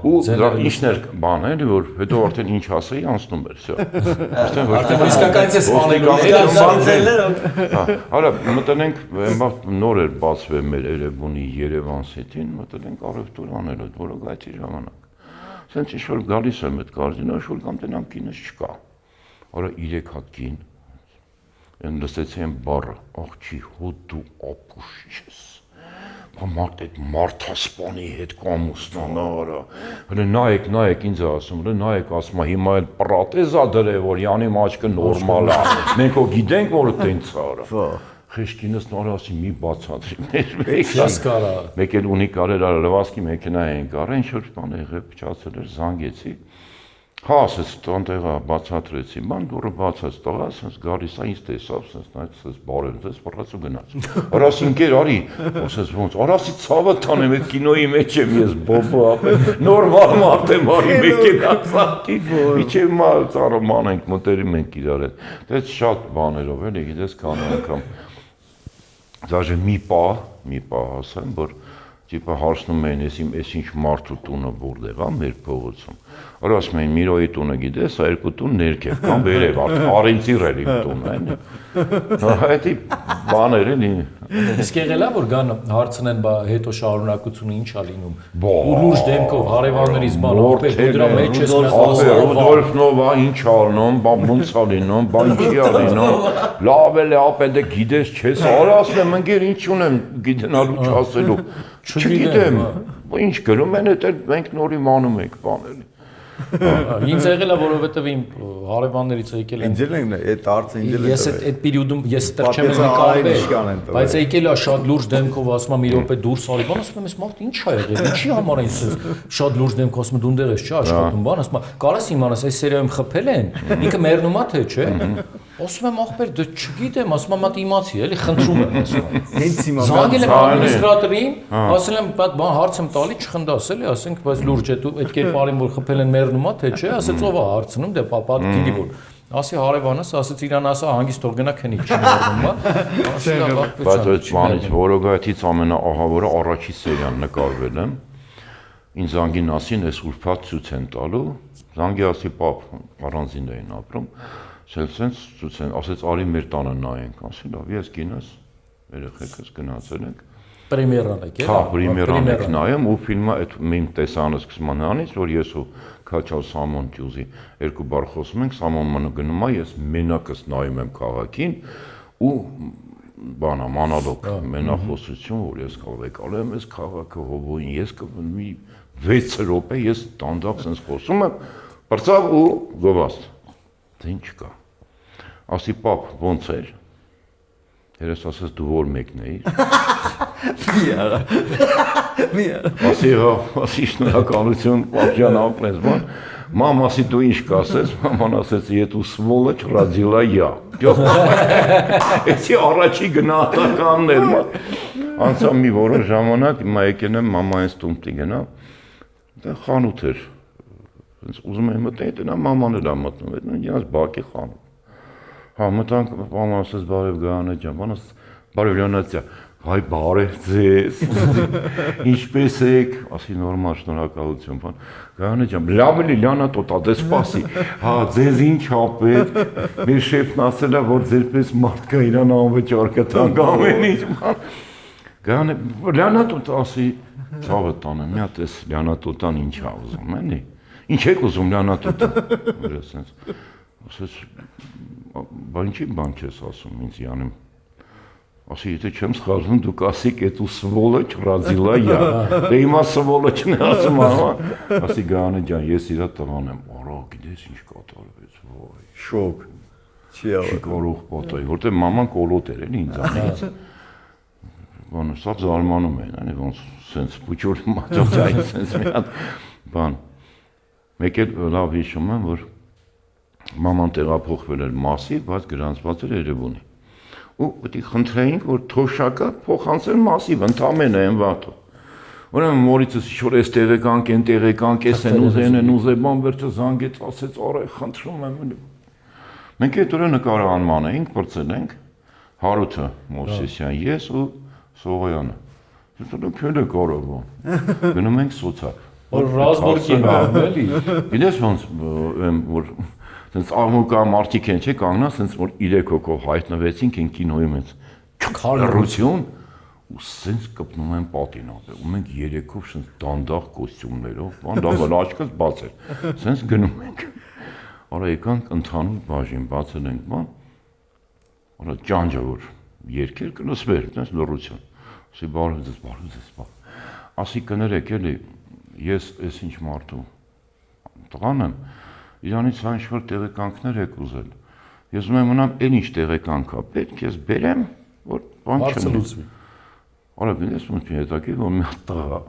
Ու դրա ինչն էր բան էլի, որ հետո արդեն ինչ ասեի, անցնում էր, всё։ Արդեն Արդեն իսկականից է սպանելու։ Արա, մտնենք, նոր էր բացվել մեր Երևանի Երևան սեթին, մտնենք առևտուր անելու, որոգայթի ժամանակ։ Սենց ինչ-որ գալիս եմ այդ կարգին, ինչ-որ կամ տնամ կինս չկա։ Արա 3 հատ կին, են լսեցի են բառը, աղջի հոտ դու ապուշ չես։ Մարդ այդ մարդասպանի հետ կամուսնանա, արա։ Հլը նայեք ինձ ասում, հլը նայեք ասում, հիմա էլ պրատեզա դրե, որ յանի մաչկը նորմալ է։ Մենք ո գիտենք, որ տենց է, արա։ Խեշկինս նորը ասի մի բացատրի։ Մեկ էլ ունի կարեր արա լվասկի մեքենա էին կարը, ինչ-որ բան եղել, փչացել էր, զանգեցի։ Հա, ասես տանտեղա բացատրեցի, ման դուրը բացած տղա, ասես գալիս է ինձ տեսավ, ասես նայց, ասես բարև, ասես պռած ու գնաց։ Արասի ինքեր արի, ասես ոնց, արասի ցավը տանեմ, այդ կինոյի մեջ եմ ես բոբո ապել, նորմալ մարդ եմ արի մեքենա ծակի, իչև մալ ծառոման ենք, մտերիմ ենք իրար հետ, դες շատ բաներով էլի, գիտես քան անգամ, դաժե մի պահ ասեմ, որ տիպը հարցնում էին, ես ինչ մարդու տունը որտեղ է մեր փողոցում։ Որ ասում էին Միրոյի տունը գիտես, սա երկու տուն ներքև կամ վերև, Արենցիր էր իմ տունը, այդ բաներ էլի։ Իսկ եղել է որ գան հարցնեն, բա հետո շարունակությունը ինչ է լինում։ Ու լուրջ դեմքով հարևաններից բան, ապեր դու դրա մեջ ես Ռուդոլֆնովա ինչ անում, բա ոնց է լինում, բա ինչի է լինում։ Լավ էլ է, ապե դե գիտես չես, արա ասում եմ ընկեր ինչ ունեմ գիտենալու չասելու։ Չգիտեմ, ինչ գրում են, այդ մենք նոր իմանում ենք բաներ։ Ինձ եղել է, որովհետև իմ հարևաններից եկել են։ Ինձ էլ այդ հարցը ինձ էլ։ Ես այդ պերիոդում ես դեռ չեմ նկարվել, բայց եկել է շատ լուրջ դեմքով ասում եմ մի րոպե դուրս արի, բան ասում եմ, այս մարդը ինչ է եղել, ինչի համար է ինձ շատ լուրջ դեմքով ասում եմ, դու դեռ ես չի աշխատում, բան ասում եմ, կարաս իմանաս, այս սերիայում խփել են, ինքը մեռնում է թե չէ։ Ասում եմ ախպեր, դե չգիտեմ, ասում եմ մատ իմացի, էլի խնդրում եմ, ասում եմ։ Հենց հիմա զանգել եմ ադմինիստրատորին, ասել եմ, բան հարց եմ տալի, չխնդաս էլի, ասենք, բայց լուրջ է, դու այդ կերպարին որ խփել են մեռնում է թե չէ, ասեց ով է հարցնում, դե պապա գիտի որ։ Ասի հարևանս, ասեց իրան ասա հանգիստ թող գնա քնի, չի մեռնում է։ Ասի լավ, բայց այդ բանից որոգայթից ամենաահավորը առաջի սերիան նկարվել եմ։ Ինձ զանգին ասին, այս ուրբաթ ցույց են տալու, զանգի ասի պապ առանձին էին ապրում։ Սենց ցույց են, ասեց արի մեր տանը նայենք, ասի լավ, ես գինես, երեխեքս գնացել ենք։ Պրեմիերան եք, հա, պրեմիերան եք նայում ու ֆիլմը այդ իմ տեսանը սկսում է նրանից, որ ես ու Քաչալ Սամոն Տյուզի երկու բառ խոսում ենք, Սամոնը գնում է, ես մենակս նայում եմ քաղաքին ու բանա մանալոկ մենախոսություն, որ ես կավեկալ եմ այս քաղաքը հովոյին, ես մի 6 րոպե ես տանդակ sense խոսում եմ, բրծավ ու գովաստ։ Դա ինչ կա։ Ասի պապ, ոնց էր։ Երես ասես դու որ մեկն էիր։ Մի արա։ Ասի շնորհակալություն, պապ ջան, ապրես բան։ Մամ ասի դու ինչ կասես, մաման ասեց «Ետ ու сволочь родила я». Էսի առաջի գնահատականն էր, անցավ մի որոշ ժամանակ, հիմա եկել եմ մամայից տունտի գնա, դա խանութ էր, ուզում եմ մտնել, նա մաման էլ է մտնում, իրաց բակի խանութ։ Հա, մտանք, մաման ասեց բարև Գայանե ջան, բան ասեց բարև Լեոնիդ ջան, հայ բարև ձեզ, ինչպես եք, ասի նորմալ շնորհակալություն, բան, Գայանե ջան, լավ էլի Լիանա տոտա, դե սպասի, հա, ձեզ ինչ ա պետք, մեր շեֆն ասել է, որ ձերպես մարդկա իրան անվճար կտանք ամեն ինչ, բան, Գայանե, Լիանա տոտա, ասի, ցավը տանեմ, մի հատ էս Լիանա տոտան ինչ ա ուզում, էլի, ինչ եք ուզում Լիանա տոտա, որ ասեց, բա ինչի բան չես ասում ինձ յանեմ, ասի եթե չեմ սխալվում դու կասիկ էդ ու сволочь родила я, դե հիմա сволочն է ասում ամա, ասի Գայանե ջան ես իրա տղան եմ, արա գիտես ինչ կատարվեց, վայ, շոկ, չի կարող պատահի, որտեղ մաման կոլոտ էր էլի ինձանից, բանը սա զարմանում են, այնի ոնց սենց պուչոր մատոցային սենց մի հատ բան, մեկ էլ լավ հիշում եմ, որ մաման տեղափոխվել էր Մասի, բայց գրանցված էր Երևանի։ Ու պետք է խնդրեինք, որ թոշակը փոխանցեն Մասիվ, ընդամենը այն վատը։ Ուրեմն մորիցս ինչ-որ էս տեղեկանք, այն տեղեկանք, էս են ուզե, բան վերջը զանգեց, ասեց, արա խնդրում եմ։ Մենք այդ օրը նկարահանման էինք, բրծել ենք, Հարութը Մովսեսյան, ես ու Սողոյանը։ Դուք եք կարողը։ Գնում ենք սոցիալ։ Որ ռազմորքի բան էլի։ Գիտես ոնց որ Սենց աղմուկա մարդիկ են, չէ, կանգնած, սենց որ 3 հոգով հայտնվեցինք են կինոյում ենք, քարություն, ու սենց կպնում են պատին ապե, ու մենք 3-ով սենց դանդաղ կոստյումներով, բան լավ աչքս բաց էր, սենց գնում ենք, արա եկանք ընդհանուր բաժին, բացել ենք բան, արա ճանջը որ երկեր կլսվեր, տենց լռություն, ասի բարև ձեզ, ասի կներեք էլի, ես ես ինչ մարդու, տղան եմ, Իրանից ինչ-որ տեղեկանքներ եք ուզել, ես ուզում եմ մնամ էլ ինչ տեղեկանք է, պետք ես բերեմ, որ բան չլուծվի։ Արա գնես ոնց մի հետաքրքիր, որ մի հատ տղա,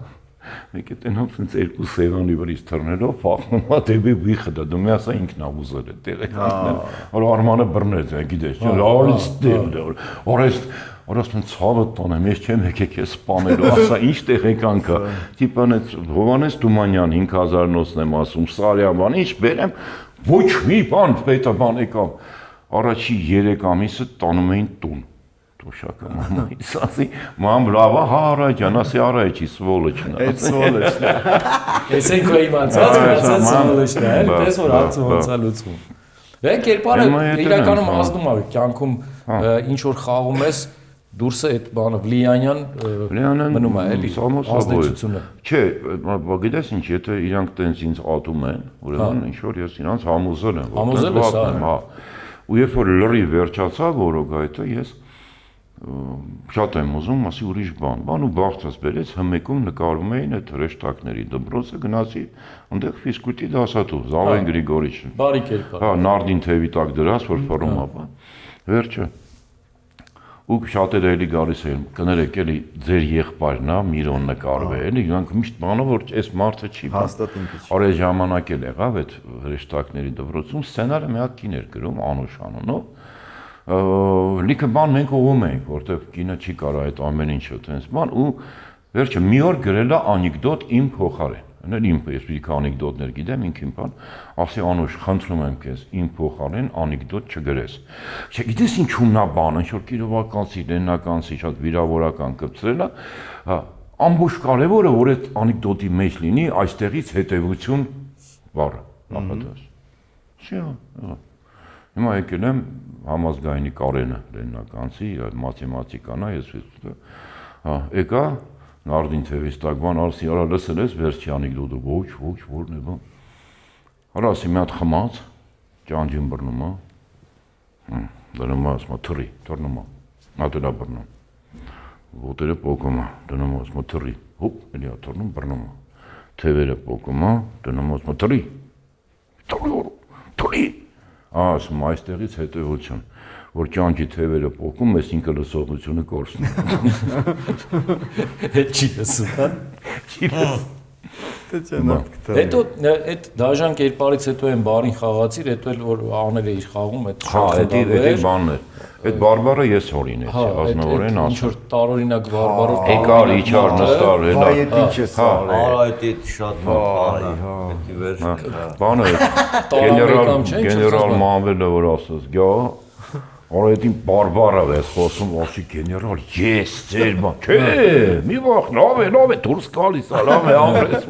մեկ է տենով սենց երկու սեղանի վրից թռնելով, փախնում է դեպի վիխը, դու մի ասա ինքն ա ուզել է տեղեկանքները, որ Արմանը բռնեց, գիտես, արից դել, Օրասն ցավը տոնեմ, ես չեմ եկեք ես սպանելու, ասա ինչ տեղեկանք է, տիպան այդ Հովհաննես Թումանյան 5000-նոցն եմ ասում, Սարյաբան, ինչ բերեմ, ոչ մի բան պետաբան եկավ, առաջի 3 ամիսը տանում էին տուն, Տոշակը մամայից ասի, մամ լավ, հա Արաջան, ասի Արաջի սվոլոչն է։ Այդ սվոլոչն է։ Ես են քո իմացած, սվոլոչն է, դες որ հարցը ոնց է լուծվում։ Դե կերպարը իրականում ազդում է կյանքում ինչ որ խաղում ես դուրսը այդ բանը Վլիանյան մնում է էլի ազդեցությունը։ Չէ, գիտես ինչ, եթե իրանք տենց ինձ ատում են, ուրեմն ինչ որ ես իրանց համոզել եմ, Համոզել ես, հա։ Ու երբ որ լրի վերջացավ որոգայթը, ես շատ եմ ուզում, ասի ուրիշ բան ու բաղցած բերեց, հմեկում նկարում էին այդ հրեշտակների դպրոցը, գնացի այնտեղ ֆիզկուլտի դասատու, Զավեն Գրիգորիչը։ Բարի կերպար։ Հա, նարդին թևի տակ դրած, որ ֆորում ապա։ Վերջը։ Ու շատերը էլի գալիս էին, կներեք էլի ձեր եղբայրն է, Միրոն նկարվել, էլի իրանք միշտ բանը որ այս մարդը չի։ Հաստատ ինքը չի։ Արե ժամանակ էլ եղավ այդ հրեշտակների դպրոցում սցենարը մի հատ կին էր գրում Անուշ անունով։ Լիքը բան մենք ուղում էինք, որտեղ կինը չի կարող այդ ամեն ինչը տենց բան ու վերջը մի օր գրել է անեկդոտ իմ փոխարեն։ Անել իմ ես մի քանի անեկդոտներ գիտեմ ինքին բան, ասի Անուշ, խնդրում եմ քեզ իմ փոխարեն անեկդոտ չգրես։ Չգիտես ինչու՞մն է բանը, ինչ որ կիրովականցի, լեննականցի, շատ վիրավորական կպցրել է, հա, ամբողջ կարևորը որ այդ անեկդոտի մեջ լինի այստեղից հետևություն բառը, նախադաս։ Շիա։ Հիմա եկել եմ համազգայինի Կարենը, լեննականցի, մաթեմատիկան է, ես հա, եկա նարդին թևից տակ բան, ասի, արա լսել ես վերջի անեկդոտը, ոչ, որն է բան։ Արա ասի, մի հատ խմած, ճանջին բռնում է, դնում է, ասում է, թռի, թռնում է, մատելա բռնում, ոտերը պոկում է, դնում է, ասում է, թռի, հոպ, էլի է թռնում, բռնում է, թևերը պոկում է, դնում է, ասում է, թռի, ասում է, այստեղից հետևություն, որ ճանջի թևերը պոկում, ես ինքը լսողությունը կորսնում։ Հետ չի լսում, հա։ Չի լսում։ Հետո այդ դաժան կերպարից հետո են բարին խաղացիր, հետո էլ որ անել էիր խաղում, այդ հա, այդ բանն է։ Այդ բարբարը ես հորինեցի, ազնվորեն ասում։ Ինչ որ տարօրինակ բարբարով եկար, իջար, նստար, Վայ, այդ ինչ է սա։ Արա այդ շատ բան է։ Պետք է վերջ։ Բանը գեներալ Մանվելը որ ասաց, գա Արայտին բարբարը ես խոսում, ասի գեներալ, ես ձեր բան, չէ, մի վախ, լավ է, դուրս գալիս է, լավ է, ամրես,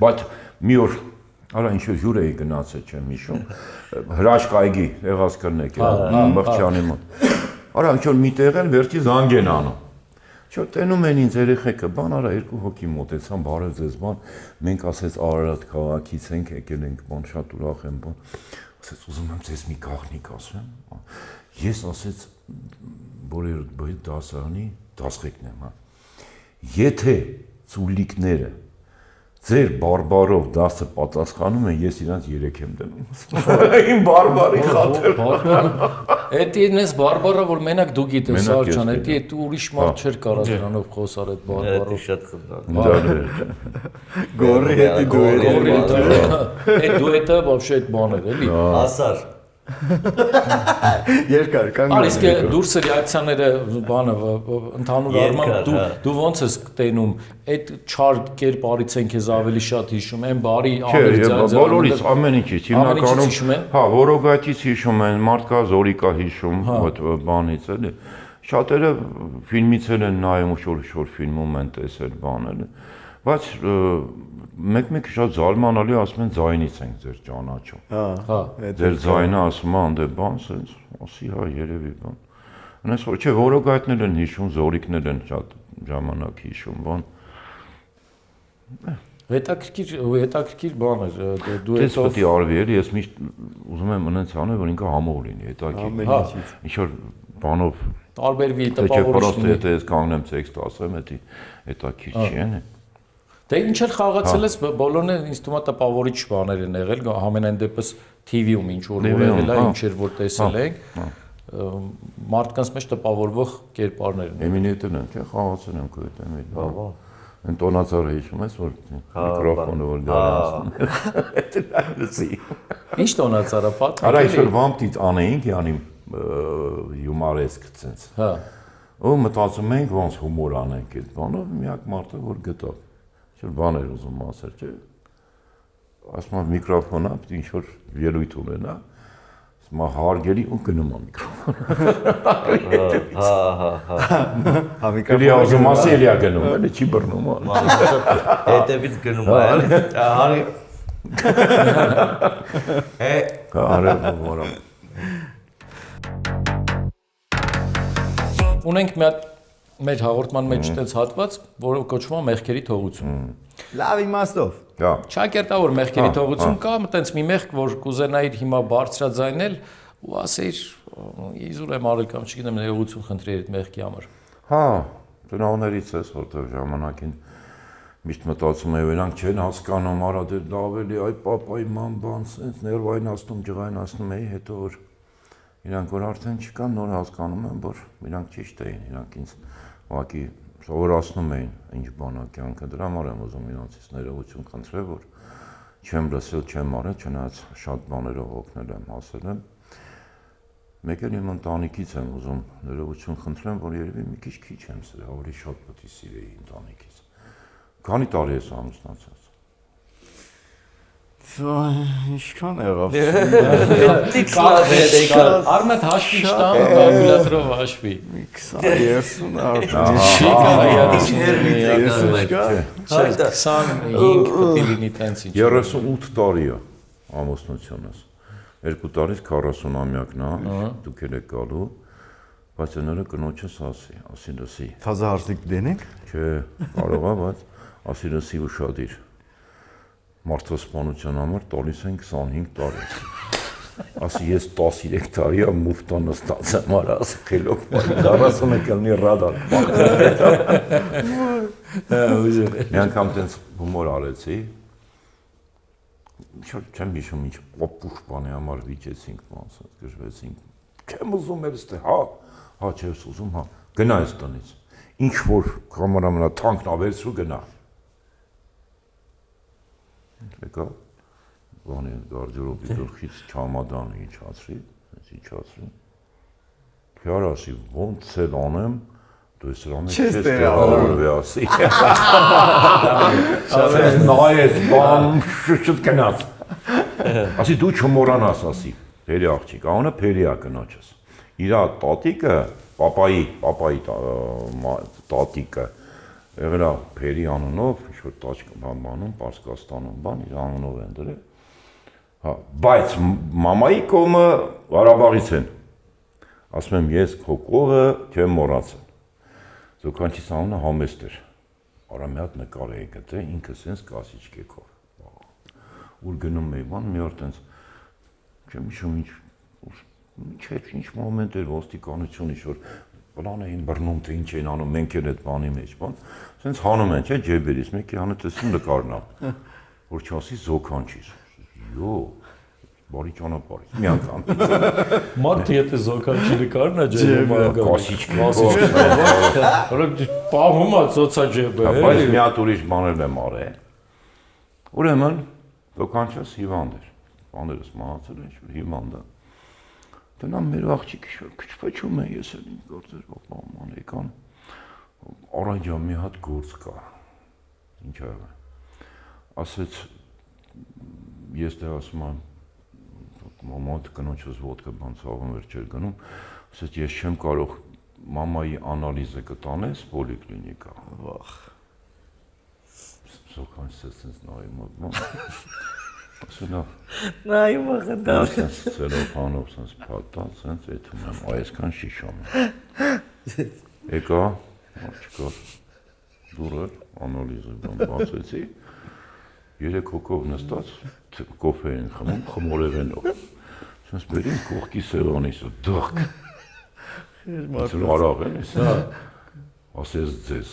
բայց մի օր, արա ինչ-որ հյուր էի գնացել, չեմ հիշում, հրաշք այգի, եղած կրնեք, մղճանի մոտ, արա ինչ-որ մի տեղ են վերջի զանգ են անում, Չէ, տենում են ինձ երեխեքը, բան արա, երկու հոգի մոտեցան, բարև ձեզ բան, մենք ասեց Արարատ քաղաքից ենք, եկել ենք, բան, շատ ուրախ եմ, բան, ասեց ուզում եմ ձեզ մի գաղտնիք ասեմ, ես ասեց, որ դասարանի դասղեկն եմ, եթե ծուլիկները ձեր բարբարով դասը պատասխանում են, ես իրանց 3 եմ դնում։ Իմ բարբարի խաթր։ Էդի նես բարբարը, որ մենակ դու գիտես, Արջան, էդի այդ ուրիշ մարդ չէր կարող դրանով խոսալ այդ բարբարով։ Դա շատ խնդրում։ Գորի հետի դուետը։ Այդ դուետը вообще այդ բան էր, էլի։ Ասար։ Երկար կան։ Իսկ դուրսը ռեակցիաները բանը ընդհանուր առմամբ դու ոնց ես տենում այդ չար կերպարից են քեզ ավելի շատ հիշում են բարի ամերիկյան բոլորից ամեն ինչից հիմնականում հա որոգայթից հիշում են մարդկա զորիկա հիշում այդ բանից էլի շատերը ֆիլմից են նայում շոր ֆիլմում են տեսել բանել բայց մեկ շատ զարմանալի ասում են ձայնից ենք ձեր ճանաչում։ Հա։ Ձեր ձայնը ասում է անդե բան, sense, ասի հա երևի բան։ Այնպես որ չէ, որոգայթներ են հիշում, զորիկներ են շատ ժամանակ հիշում, բան։ Հետաքրքիր բան էր, դու Դες պետք է արվի էլի, ես միշտ ուզում եմ այնց անել, որ ինքը համով լինի, հետաքրքիր։ Ինչ որ բանով տարբերվի տպավորիչ լինի։ Եթե ես կանգնեմ տեքստ ասեմ, հետաքրքիր չի են։ Դե ինչ էլ խաղացել ես, բոլորն էլ ինձ թվում է տպավորիչ բաներ են եղել, համենայն դեպս TV-ում ինչ որ եղել է, ինչեր որ տեսել ենք, մարդկանց մեջ տպավորվող կերպարներ են։ Էմինետն են, չէ, խաղացել եմ քո հետ էմի։ Այն տոնածառը հիշում ես, որ միկրոֆոնը որ գալիս։ Ինչ տոնածառը պատմի։ Արա այսօր վամտից անեինք, յանի հյումարեսկ ցենց։ Հա։ Ու մտածում ենք ոնց հումոր անենք այդ բանով, միակ մարդը որ գտավ։ Չէ, բաներ ուզում ասել, չէ։ Ասում եմ միկրոֆոնը, ինչ որ ելույթ ունենա։ Մա հարգելի ու գնում եմ միքրոֆոն։ Հա Էլի ասում ասի էլի գնում, էլի չի բռնում։ Հետևից գնում է, էլի։ Հարի։ Կարը որոմ։ Ունենք մի հատ մեր հաղորդման մեջ այդպես հատված, որը կոչվում է մեղքերի թողություն։ Լավ իմաստով։ Հա։ Չակերտավոր մեղքերի թողություն կա, այտենց մի մեղք, որ կուզենայիր հիմա բարձրաձայնել ու ասեիր իզուր եմ արել կամ չգիտեմ ներողություն խնդրի այդ մեղքի համար։ Հա, տնողներից ես, որտեղ ժամանակին միշտ մտածում եմ, իրանք չեն հասկանում, արա դե ավելի այ պապայի ման բան, սենց ներվայնացնում, ջղայնացնում էի, հետո որ իրանք որ արդեն չկան, նոր հասկանում եմ, որ իրանք ճիշտ էին, իրանք ինձ ուղղակի սովորացնում էին ինչ բան է կյանքը, դրա համար եմ ուզում իրանցից ներողություն խնդրել, որ չեմ լսել, չեմ արել, չնայած շատ բաներով օգնել եմ, ասել եմ։ Մեկ էլ իմ ընտանիքից եմ ուզում ներողություն խնդրեմ, որ երևի մի քիչ եմ սրա, ավելի շատ պետք է սիրեի ընտանիքից։ Քանի տարի ես ամուսնացած։ Ինչքան եղավ։ Արմետ հաշվի չտամ, կալկուլյատորով հաշվի։ 20-30 արդեն։ Չի Չէ, 25 պետք է լինի տենց ինչ։ 38 տարի է ամուսնությունս։ 2 տարից 40-ամյակն է, դուք եք գալու, բայց նորը կնոջս ասի լսի։ Թազահարցիկ դենենք։ Չէ, կարող է, բայց ասի լսի ուշադիր։ Մարդասպանության համար տալիս են 25 տարի։ Ասի ես 13 տարի եմ մուֆտան նստած եմ, արա ասի խելոք, 40-ը կլնի ռադար։ Մի անգամ տենց հումոր արեցի, չեմ հիշում ինչ պապուշ բանի համար վիճեցինք, գժվեցինք, չեմ ուզում էլ ստե, հա չես ուզում, հա, գնա ես տնից, ինչ որ կամարա թանքն ավերցրու գնա։ Եկա, բանի գարջորոբի գլխից չամադանը իջացրի, քյար ասի, ոնց էլ անեմ, դու սրանը չես տեղավորվի ասի։ Ասես նայես, բան շուտ գնաց։ Ասի դու չմոռանաս ասի, Փերի աղջիկ, անունը Փերիա կնոջս։ Իրա տատիկը, պապայի տատիկը, եղել է Փերի անունով, ինչ-որ տաճ բանում, Պարսկաստանում բան, իր անունով են դրել։ Բայց մամայի կողմը Ղարաբաղից են։ Ասում եմ, ես քո կողը չեմ մոռացել։ Զոքանչիս անունը Համեստ էր։ Արա մի հատ նկար էի գտել, ինքը սենց կասիչ կեքով։ Ուր գնում էի, բան մի օր տենց չեմ հիշում ինչ մոմենտ էր ոստիկանություն ինչ-որ պլան էին բռնում, թե ինչ էին անում, մենք էլ այդ բանի մեջ, բան, սենց հանում են, չէ, ջեբերից, մեկի հանը տեսնում նկարն է, որ չասի Զոքանչիս, յո, բարի ճանապարհից, մի անգամ։ Մարդը եթե Զոքանչի նկարն է ջեբը, կասիչ պահում է ծոցա ջեբը, բայց մի հատ ուրիշ բաներ եմ արել։ Ուրեմն Զոքանչս հիվանդ էր, բաներս մահացել է, ինչ-որ հիվանդ է։ Տնամ մեր աղջիկ քչփչում է, ես էլ ինձ գործեր ման եկան, Արանջան մի հատ գործ կա, ինչ ա եղել, ասեց, ես դե ասում եմ, մաման կնոջս ոտքը բան ցավում էր չէր գնում, ասեց ես չեմ կարող մամայի անալիզը կտանես պոլիկլինիկա։ Վախ։ Զոքանչս sense նայում եմ։ Ասում եմ։ Նայում եմ խնդրում։ Սելոֆանով sense պատած, sense այդում եմ այսքան շիշում։ Եկա, աղջիկա դուրը անալիզը բան բացեցի։ 3 հոգով նստած կոֆե են խմում խմորեղենով։ Sense բերին կողքի սեղանից դղք։ Արավ են էս։ Ասես ձեզ։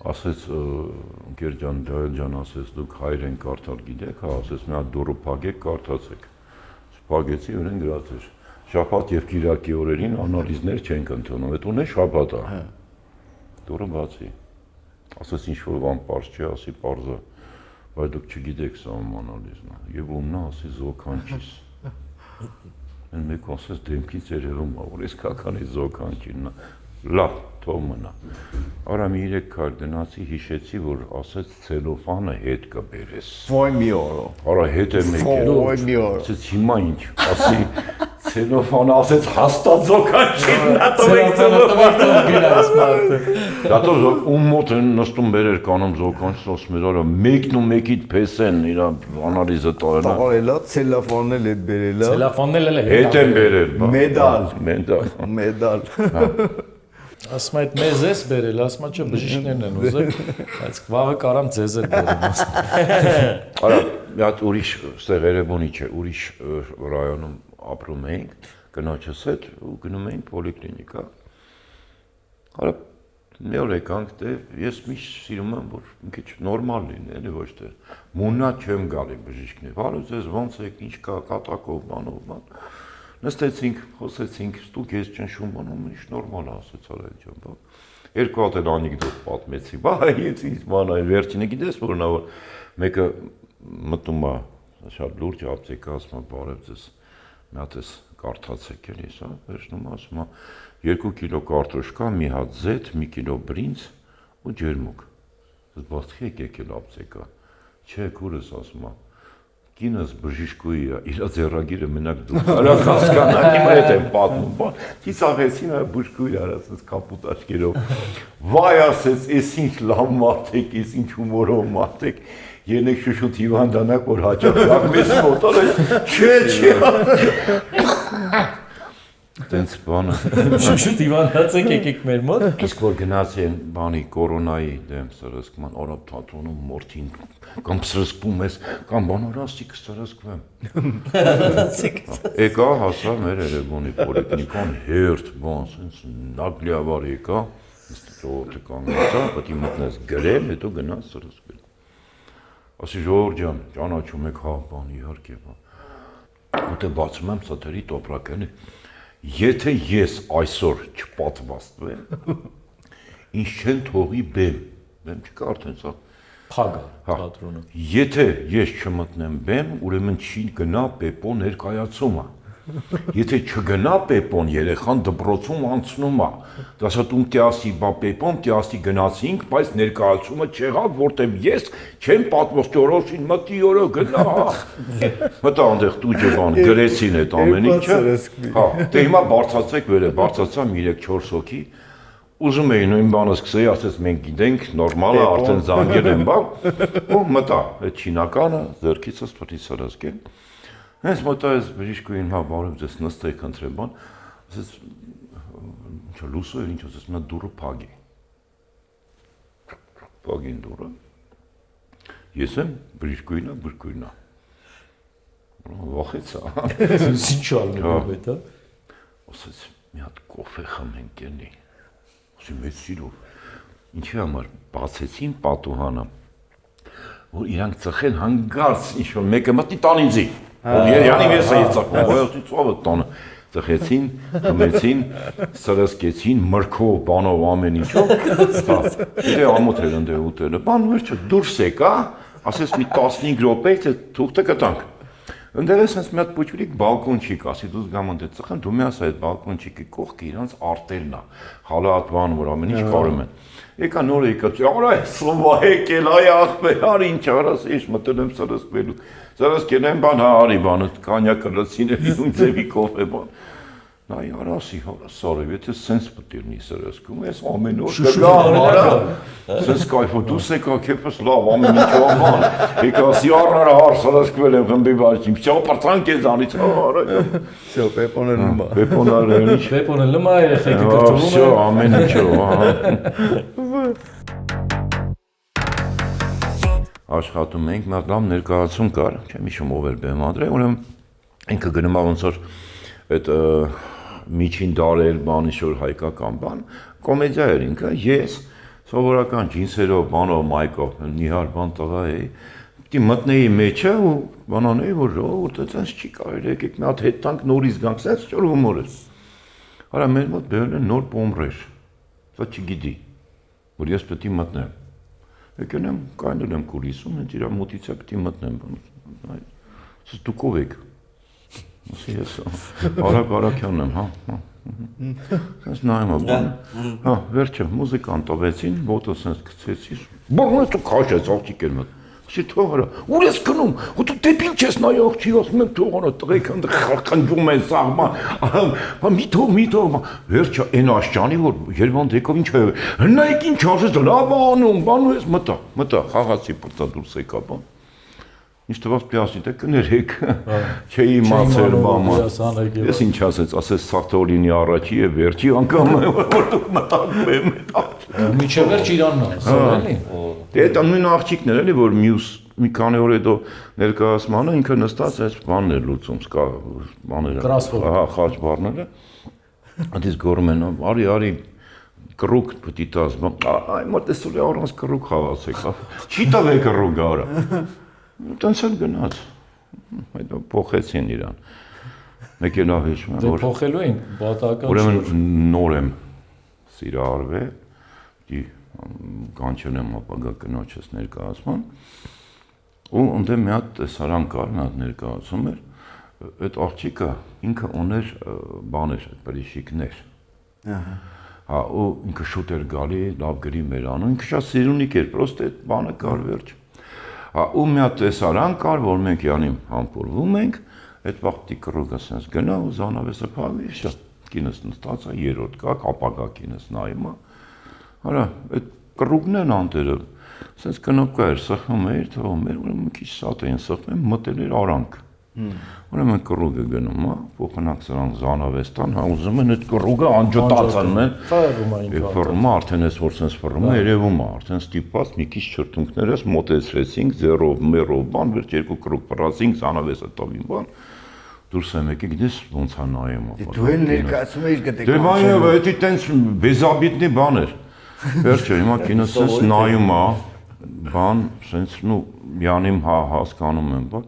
Ասեց ընկեր ջան, դայել ջան, ասեց դուք հայերեն կարդալ գիտեք, հա, ասեց մի հատ դուրը փակեք, կարդացեք։ Սպագեցի ուրեն գրած էր։ Շաբաթ եւ կիրակի օրերին անալիզներ չենք ընդունում, այդ ունե շաբաթ է։ Դուրը բացի։ Ասեց ինչ որ բան པարզ չի, ասի པարզը, բայց դուք չգիտեք սա անալիզն է։ Եվ ումնա ասի Զոքանչիս։ Են մեկ ասեց դեմքից երևում է, որ ես քականի Զոքանչինն է։ լավ, թող մնա։ Արա մի 3 քայլ գնացի, հիշեցի, որ ասեց ցելոֆանը հետ կբերես։ Ոյ մի օր։ Արա հետ եմ եկել։ Ոյ մի օր։ Ասեց հիմա ինչ, ասի ցելոֆանը ասեց հաստատ զոքան չի, ցելոֆանը գնաց մարդը։ Դատո ում մոտ են նստում բերեր կանոն զոքան, ասում էր արա մեկն ու մեկիդ փեսեն իր անալիզը տարելա։ Տարելա, ցելոֆանն էլ հետ բերելա։ Ցելոֆանն էլ Հետ եմ բերել։ Մեդալ։ Ասում այդ մեզ էս բերել, ասում չէ բժիշկներն են ուզել, բայց վաղը կարամ ձեզ էլ բերեմ։ Արա, մի հատ ուրիշ, ստեղ Երևանի չէ, ուրիշ ռայոնում ապրում էինք, կնոջս հետ ու գնում էինք պոլիկլինիկա։ Արա, մի օր եկանք, ես միշտ սիրում եմ, որ մի քիչ նորմալ լինի, էլի ոչ թե մուննա չեմ գալի բժիշկներ։ Բարո ձեզ ոնց եք, ինչ կա, կատակով, բանով, բան։ Նստեցինք, խոսեցինք, ստուգ ես ճնշում բանում, ինչ նորմալ ասեց Արայ ջան, բա։ Երկու հատ էլ անեկդոտ պատմեցի, բա ես ինձ բան այ վերջինը գիտես որ նա որ մեկը մտնում է շատ լուրջ ապտեկա ասում է բարև ձեզ մի հատ էս կարդացեք էլի, հա, վերջնում ասում է 2 կիլո կարտոշկա, մի հատ զետ, 1 կիլո բրինձ ու ջերմուկ։ Ես բացի եկել ապտեկա։ Չէ, քուրս ասում է Կինս բժիշկուի է, իր ձեռագիրը մենակ դու։ Արա հասկանա, հիմա հետ եմ պատմում, բան։ Ծիծաղեցին այ բժշկուի արածած կապուտ աչքերով։ Վայ ասեց, էս ինչ լավ մարդ եք, էս ինչ հումորով մարդ եք։ Ելեք շուշուտ հիվանդանակ, որ հաճախ մեզ մոտ արա։ Չէ։ Տենց բանը։ Շուշուտ հիվանդացեք եկեք մեր մոտ։ Իսկ որ գնացի են բանի կորոնայի դեմ սրսկման, արաբ թատրոնում մորթին կամ սրսկվում ես, կամ բանորաստիկ սրսկվեմ։ Եկա հասա մեր Երևանի պոլիկլինիկան հերթ բան, սենց նագլիավար եկա, ժողովուրդը կանգնեցա, պետք է մտնես գրել, հետո գնաց սրսկվել։ Ասի ժողովուրդ ջան, ճանաչում եք հա բան, իհարկե բան։ Ուտե բացում եմ սաթերի տոպրակը, եթե ես այսօր չպատվաստվեմ, ինչ չեն թողի բեմ չկա արդեն սա Փագա թատրոնը։ Եթե ես չմտնեմ բեմ, ուրեմն չի գնա Պեպո ներկայացումը։ Եթե չգնա Պեպոն, երեխան դպրոցում անցնում է։ Դասատում տիասի բա Պեպոն, տիասի գնացինք, բայց ներկայացումը չեղավ, որտեղ ես չեմ պատմոստորոշին մտի օրը գնա։ Մտա այնտեղ տուջը բան, գրեցին այդ ամեն ինչը։ Հա, դե հիմա բարձացեք վերը, բարձացա 3-4 հոգի։ Ուզում էի նույն բանը սկսեի, ասեց մենք գիտենք, նորմալ է, արդեն զանգել են բան, ու մտա, այդ չինականը, ձեռքիցս պտի սրասկեն, հենց մտա ես բժիշկուին, հա, բարև ձեզ նստեք, ընտրեմ բան, ասեց, ինչա լուսո էր, ինչ ասեց, մնա դուրը պագի, պագին դուրը, ես եմ, բժիշկուինա, վախեցա, ինչ ալնում է դա, ասեց, մի հատ կոֆե խմենք ելի, մեծ սիրով, ինչի համար բացեցին պատուհանը, որ իրանք ծխեն հանգարց ինչ-որ մեկը մտնի տան ինձի, որ յանիվ ես էի ծխում, ոյոտի ծովը տանը, ծխեցին, խմեցին, սրսկեցին, մրքով, բանով, ամեն ինչով, դե ամոթ էր ընդեղ ուտելը, բան վերջը դուրս եկա, ասես մի 15 րոպե, թուղթը կտանք, ընդեղ ես հենց մի հատ պուչուրիկ բալկոնչիկ, ասի դուս գամ ընդեղ ծխեն, դու մի ասա այդ բալկոնչիկի կողքը իրանց արտելն է, հալատ բան, որ ամեն ինչ կարում են։ Եկա նոր եկա, արա սլովա եկել, այ աղբեր, արի ինչ արաս, ես մտել եմ սրսկվելու, սրսկել եմ բան, հա արի բանը, կանյակը լցին էլի նույն ձևի կոֆե բան։ Նայ արասի, սարև, եթե սենց պտիրնի սրսկում, ես ամեն օր կգամ, արա, սենց կայվո, դուս եկա կեպս լավ, ամեն ինչով բան, եկա ասի առնարա հար սրսկվել եմ խմբի վարիչին, վսյա պրծան կեզ անից, արա, Всё, Պեպոն էլ նմա։ Պեպոնարը ինչ։ Պեպոնը լմա երեխեքը կրթվում Всё, ամեն ինչով, Աշխատում ենք, մի հատ լավ ներկայացում կար, չեմ հիշում ով էր բեմադրել, ուրեմն ինքը գնում է ոնց որ այդ միջին դարեր բան ինչ-որ հայկական բան, կոմեդիա էր ինքը, ես սովորական ջինսերով, բանով, մայկով, նիհար բան տղա էի, պիտի մտնեի մեջը ու բանանեի, որ ժողովուրդը ցած չի կարելի, եկեք մի հատ հետ տանք նորից գանք, ցած ճոր հումոր է։ Արա մեր մոտ բերել են նոր պոմրեր, սա չգիտի, որ ես պետք է մտնեմ։ Եկել եմ, կայնել եմ կուլիսում, հենց իրա մոտից է պետք է մտնեմ, դուք ով եք։ Ասի ես Արագ Արաքյանն եմ, հա, Սենց նայում է բան։ Հա, վերջը մուզիկան տվեցին, ոտը սենց գցեցի։ Բռնեց ու քաշեց աղջիկեր մոտ։ Չի թողը։ Ուր ես գնում։ Ու դու դեպիլ չես նայ աղջիկ, ասում եմ թողը տղեկ ընդ խրխնջում են սաղմա։ Բա մի թող։ Վերջը այն աշճանի որ Երևան դեկով ինչ է։ Հնայք ինչ ասես լավ բանում ես մտա խաղացի պրտա դուրս եկա բան։ Ինչ տված պիասի դե կներեք։ Չէի իմացել բամա։ Ես ինչ ասես սախտոլինի առաջի է վերջի անգամ որ դուք մտածում եմ։ Միջև վերջ Իրանն է, ասում էլի։ Դե դա նույն աղջիկն էր էլի որ մյուս մի քանի օր հետո ներկայացմանը ինքը նստած այս բանն էր լուծում, սկա բաները։ Հա, խաչ բառները։ Այդից գորում են, արի կռուկ պիտի տաս։ Այ մտեսուլի առանց կռուկ խաղացեք։ Չի տվել կռուկ արա։ Տենց էլ գնաց։ Հետո փոխեցին իրան։ Մեքենա հեշում։ Դե փոխելու էին բատական։ Ուրեմն նոր եմ սիրահարվել, դի կանչել եմ ապագա կնոջս ներկայացման։ Ու ընդ մի հատ տեսարան կար, մի հատ ներկայացում էր։ Այդ աղջիկը ինքը ուներ բաներ, բրիշիկներ։ Հա, ու ինքը շուտ էր գալի, լավ գրի մեր անում, ինքը շատ սիրունիկ էր, պրոստե այդ բանը կար վերջ։ Հա, ու մի հատ տեսարան կար, որ մենք յանիմ համբուրվում ենք, այդ վաղտի կռուգը սենց գնա ու զանավեսը փավի, շա, կինս նստած է, երրորդ կա, ապագա կինս նայում է։ Արա, այդ կռուգն են անտերը, սենց կնոպկա էր, սխում էր, թվում էր, ուրեմն մի քիչ շատ էին սխում, մտել էր արանք։ Ուրեմն կռուգը գնում է, փոխանակ սրանք զանավես տան, հա ուզում են այդ կռուգը անջոտացան են։ Ֆռում է, արդեն էս որ սենց ֆռում է, երևում է, արդեն ստիպված մի քիչ չրթունքներս մոտեցրեցինք, ձեռով, մերով, բան, վերջ երկու կռուգ պռացինք, զանավեսը տվին բան։ Դուրս եմ եկի, գիտես ոնց է նայում ապա։ Դու էլ ներկայացում ես գտեք։ Դե բանը, դա տենց բեզաբիտնի բան էր։ Վերջը հիմա կինոս սենց նայում է, բան, սենց նու յանիմ հասկանում եմ, բան,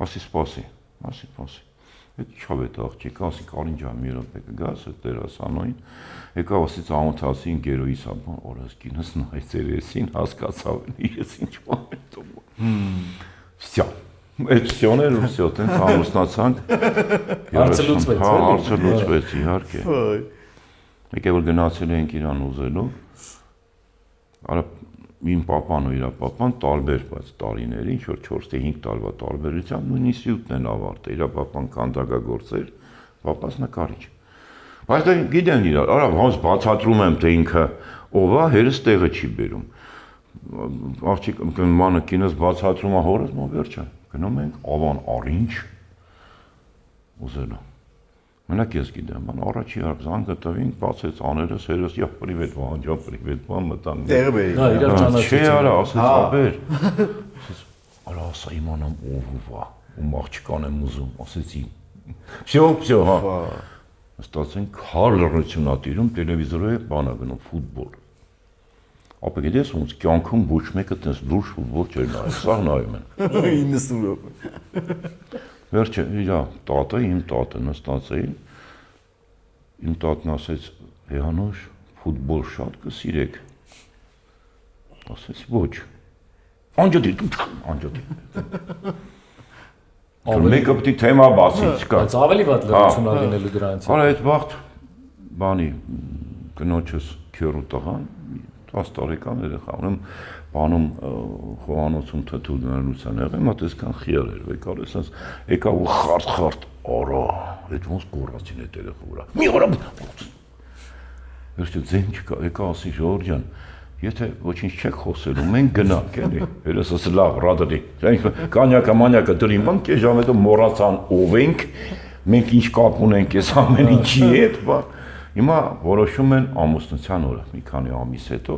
ասի սպասի։ Այդ չավ է աղջիկը, ասի կարին ջան մի րոպե կգաս այդ դերասանուհին, եկավ ասի ծանոթացի ընկերոյիս ապա, օրս կինս նայեց երեսին, հասկացավ ես ինչ բան եմ տովում։ Վсё։ Այդ վсё-ն էր ու վсё, տենց ամուսնացանք։ Հարցը լուծվեց, հա, հարցը լուծվեց, իհարկե։ Եկե որ գնացել ենք իրան ուզելու, արա իմ պապան ու իր պապան տարբեր բայց տարիների, ինչ որ 4-5 տարվա տարբերությամբ նույն ինստիտուտն են ավարտել, իր պապան քանդակագործեր, պապաս նկարիչ։ Բայց դա գիտեն իրար, արա ոնց բացատրում եմ թե ինքը ով է, հերս տեղը չի բերում։ Աղջիկ մանը կինոս բացատրում է հորս, մո վերջը։ Գնում ենք ավան առինչ ուզելու։ Մենակ ես գիտեմ, բան առաջի հարկ զանգը տվին, բացեց աներս, հերս յա պրիվետ բան մտան։ Տեղը բերի։ Հա, իրար ճանաչեցին։ Չէ, արա, ասեց աբեր։ Ասեց, արա, ասա իմանամ ով ա, ում աղջկան եմ ուզում, ասեցի։ Վсё, հա։ Ստացենք հար լռություն ա տիրում, տելևիզորը բանա գնում, ֆուտբոլ։ Ապա գիտես ոնց կյանքում ոչ մեկը տես լուրջ ֆուտբոլ չէր նայել, սաղ նայում են։ 90 րոպե։ Վերջը իրա իմ տատը նստած էին, իմ տատն ասեց, Հեհանուշ, ֆուտբոլ շատ կսիրեք, ասեց ոչ, անջատի, մեկը պտի թեմա բասի, չկա։ Բայց ավելի վատ լրություն ալինելու դրանից։ Արա այդ վաղտ բանի կնոջս քյորու տղան, 10 տարեկան երեխա, ունեմ բանում խոհանոցում թթու դնալության եղել, մատ այսքան խիար էր, եկալ ես ասես, եկա ու խարտ, արա, այդ ոնց գորացին այդ երեխա վրա, մի օրա, վերջը ձեն չկա, եկա ասի Ժողովուրդ ջան, եթե ոչինչ չեք խոսելու, մենք գնանք, էլի, երես ասի լավ, ռադրի, կանյակը դրին բան, կես ժամ հետո մոռացան ով ենք, մենք ինչ կապ ունենք ես ամեն ինչի հետ, հիմա որոշում են ամուսնության օրը, մի քանի ամիս հետո,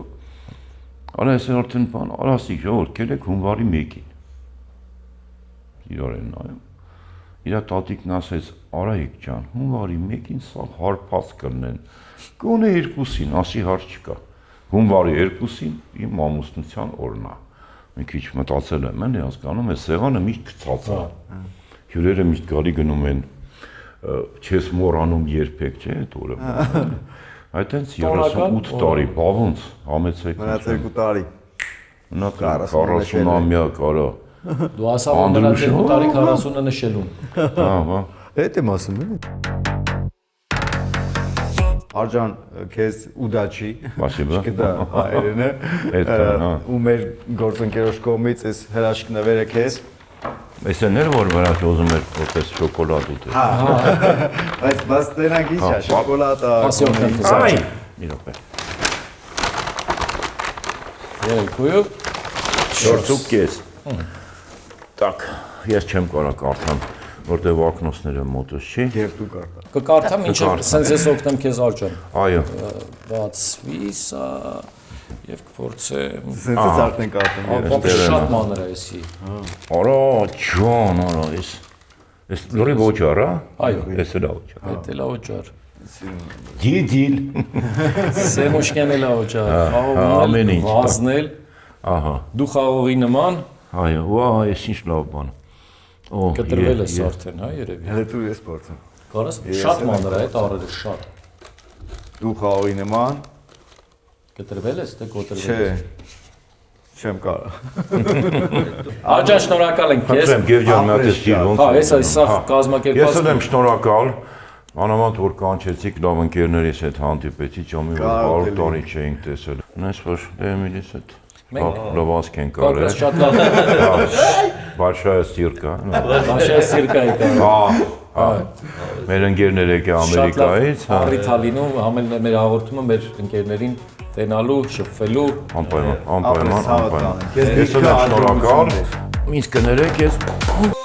արա ես արդեն բան, արասի ժողովուրդ, կերեք հունվարի 1-ին, իրար են նայում, իրա տատիկն ասեց, Արայիկ ջան, հունվարի 1-ին սա հարփած կլնեն, գոնե 2-ին, ասի հարց չկա, հունվարի 2-ին իմ ամուսնության օրն է, մի քիչ մտածել եմ, էլի հասկանում ես, սեղանը միշտ գցած է, հյուրերը միշտ գալի գնում են, չես մոռանում երբեք, չէ, այդ օրը։ Այդտենց 38 տարի, բա ոնց, համեցեք։ Մնաց 2 տարի։ Մնաց 40-ամյակ, արա։ Դու ասա որ մնաց 2 տարի 40-ը նշելուն։ Հա։ Այդ եմ ասում, էլի։ Աջան քեզ удачи։ Спасибо. Կդա հայերենը։ Ու մեր գործընկերոջ կողմից այս հրաշքնվերը քեզ։ Այսներ որ վրա ուզում էր որպես շոկոլադ ուտել։ Բայց տենանք ի՞նչ է, շոկոլադա։ Պասիոնն է Այ, մի րոպե։ Երկու 4.5։ Так, ես չեմ կարող կարդամ, որտեղ ակնոցները մոտս չի։ Եվ դու կարտա։ կկարդամ ինչեւ սենց ես օգնեմ քեզ Աջան։ Այո։ Բացվի սա եւ կփորձեմ։ Սենց է արդեն կարտում։ Ապա շատ մանր է էսի։ Արա, ջան, արա, ես լուրի ոչ արա։ Այո։ Ես լավ ոչ։ Դա լավ օջար։ Դիդիլ։ Սեմուշկեն էլ լավ օջար։ ամեն ինչ։ Վազնել։ Ահա։ Դու խաղողի նման Այո, վա, ես ինչ լավ բան։ Օ, կտրվել ես արդեն, հա, երևի։ Հələ դու ես փորձում։ Կարաս շատ մանր է այդ առերը շատ։ Դու խաղի նման։ Կտրվել ես, թե կոտրվել Չէ։ ես։ Չեմ կարող։ Աջան շնորհակալ ենք քեզ։ Խնդրեմ, Գեորգյան, մի հատ ստիլ ոնց։ Հա, ես սա կազմակերպված։ Ես էլ եմ շնորհակալ։ Անամատ որ կանչեցիք լավ ընկերներիս հետ հանդիպեցի, ճամի որ 100 տարի չէինք տեսել։ Նայես որ Էմիլիս հետ լավացք են կարել։ Կոկրես շատ լավ։ Большая стирка։ Բաշա սիրկա է։ Հա։ Մեր ընկերներ եկե Ամերիկայից, հա։ Առիթալինու համել մեր հաղորդումը մեր ընկերներին տենալու, շփվելու։ Անպայման։ Ես Ես էլ եմ շնորհակալ։ Ինչ կներեք ես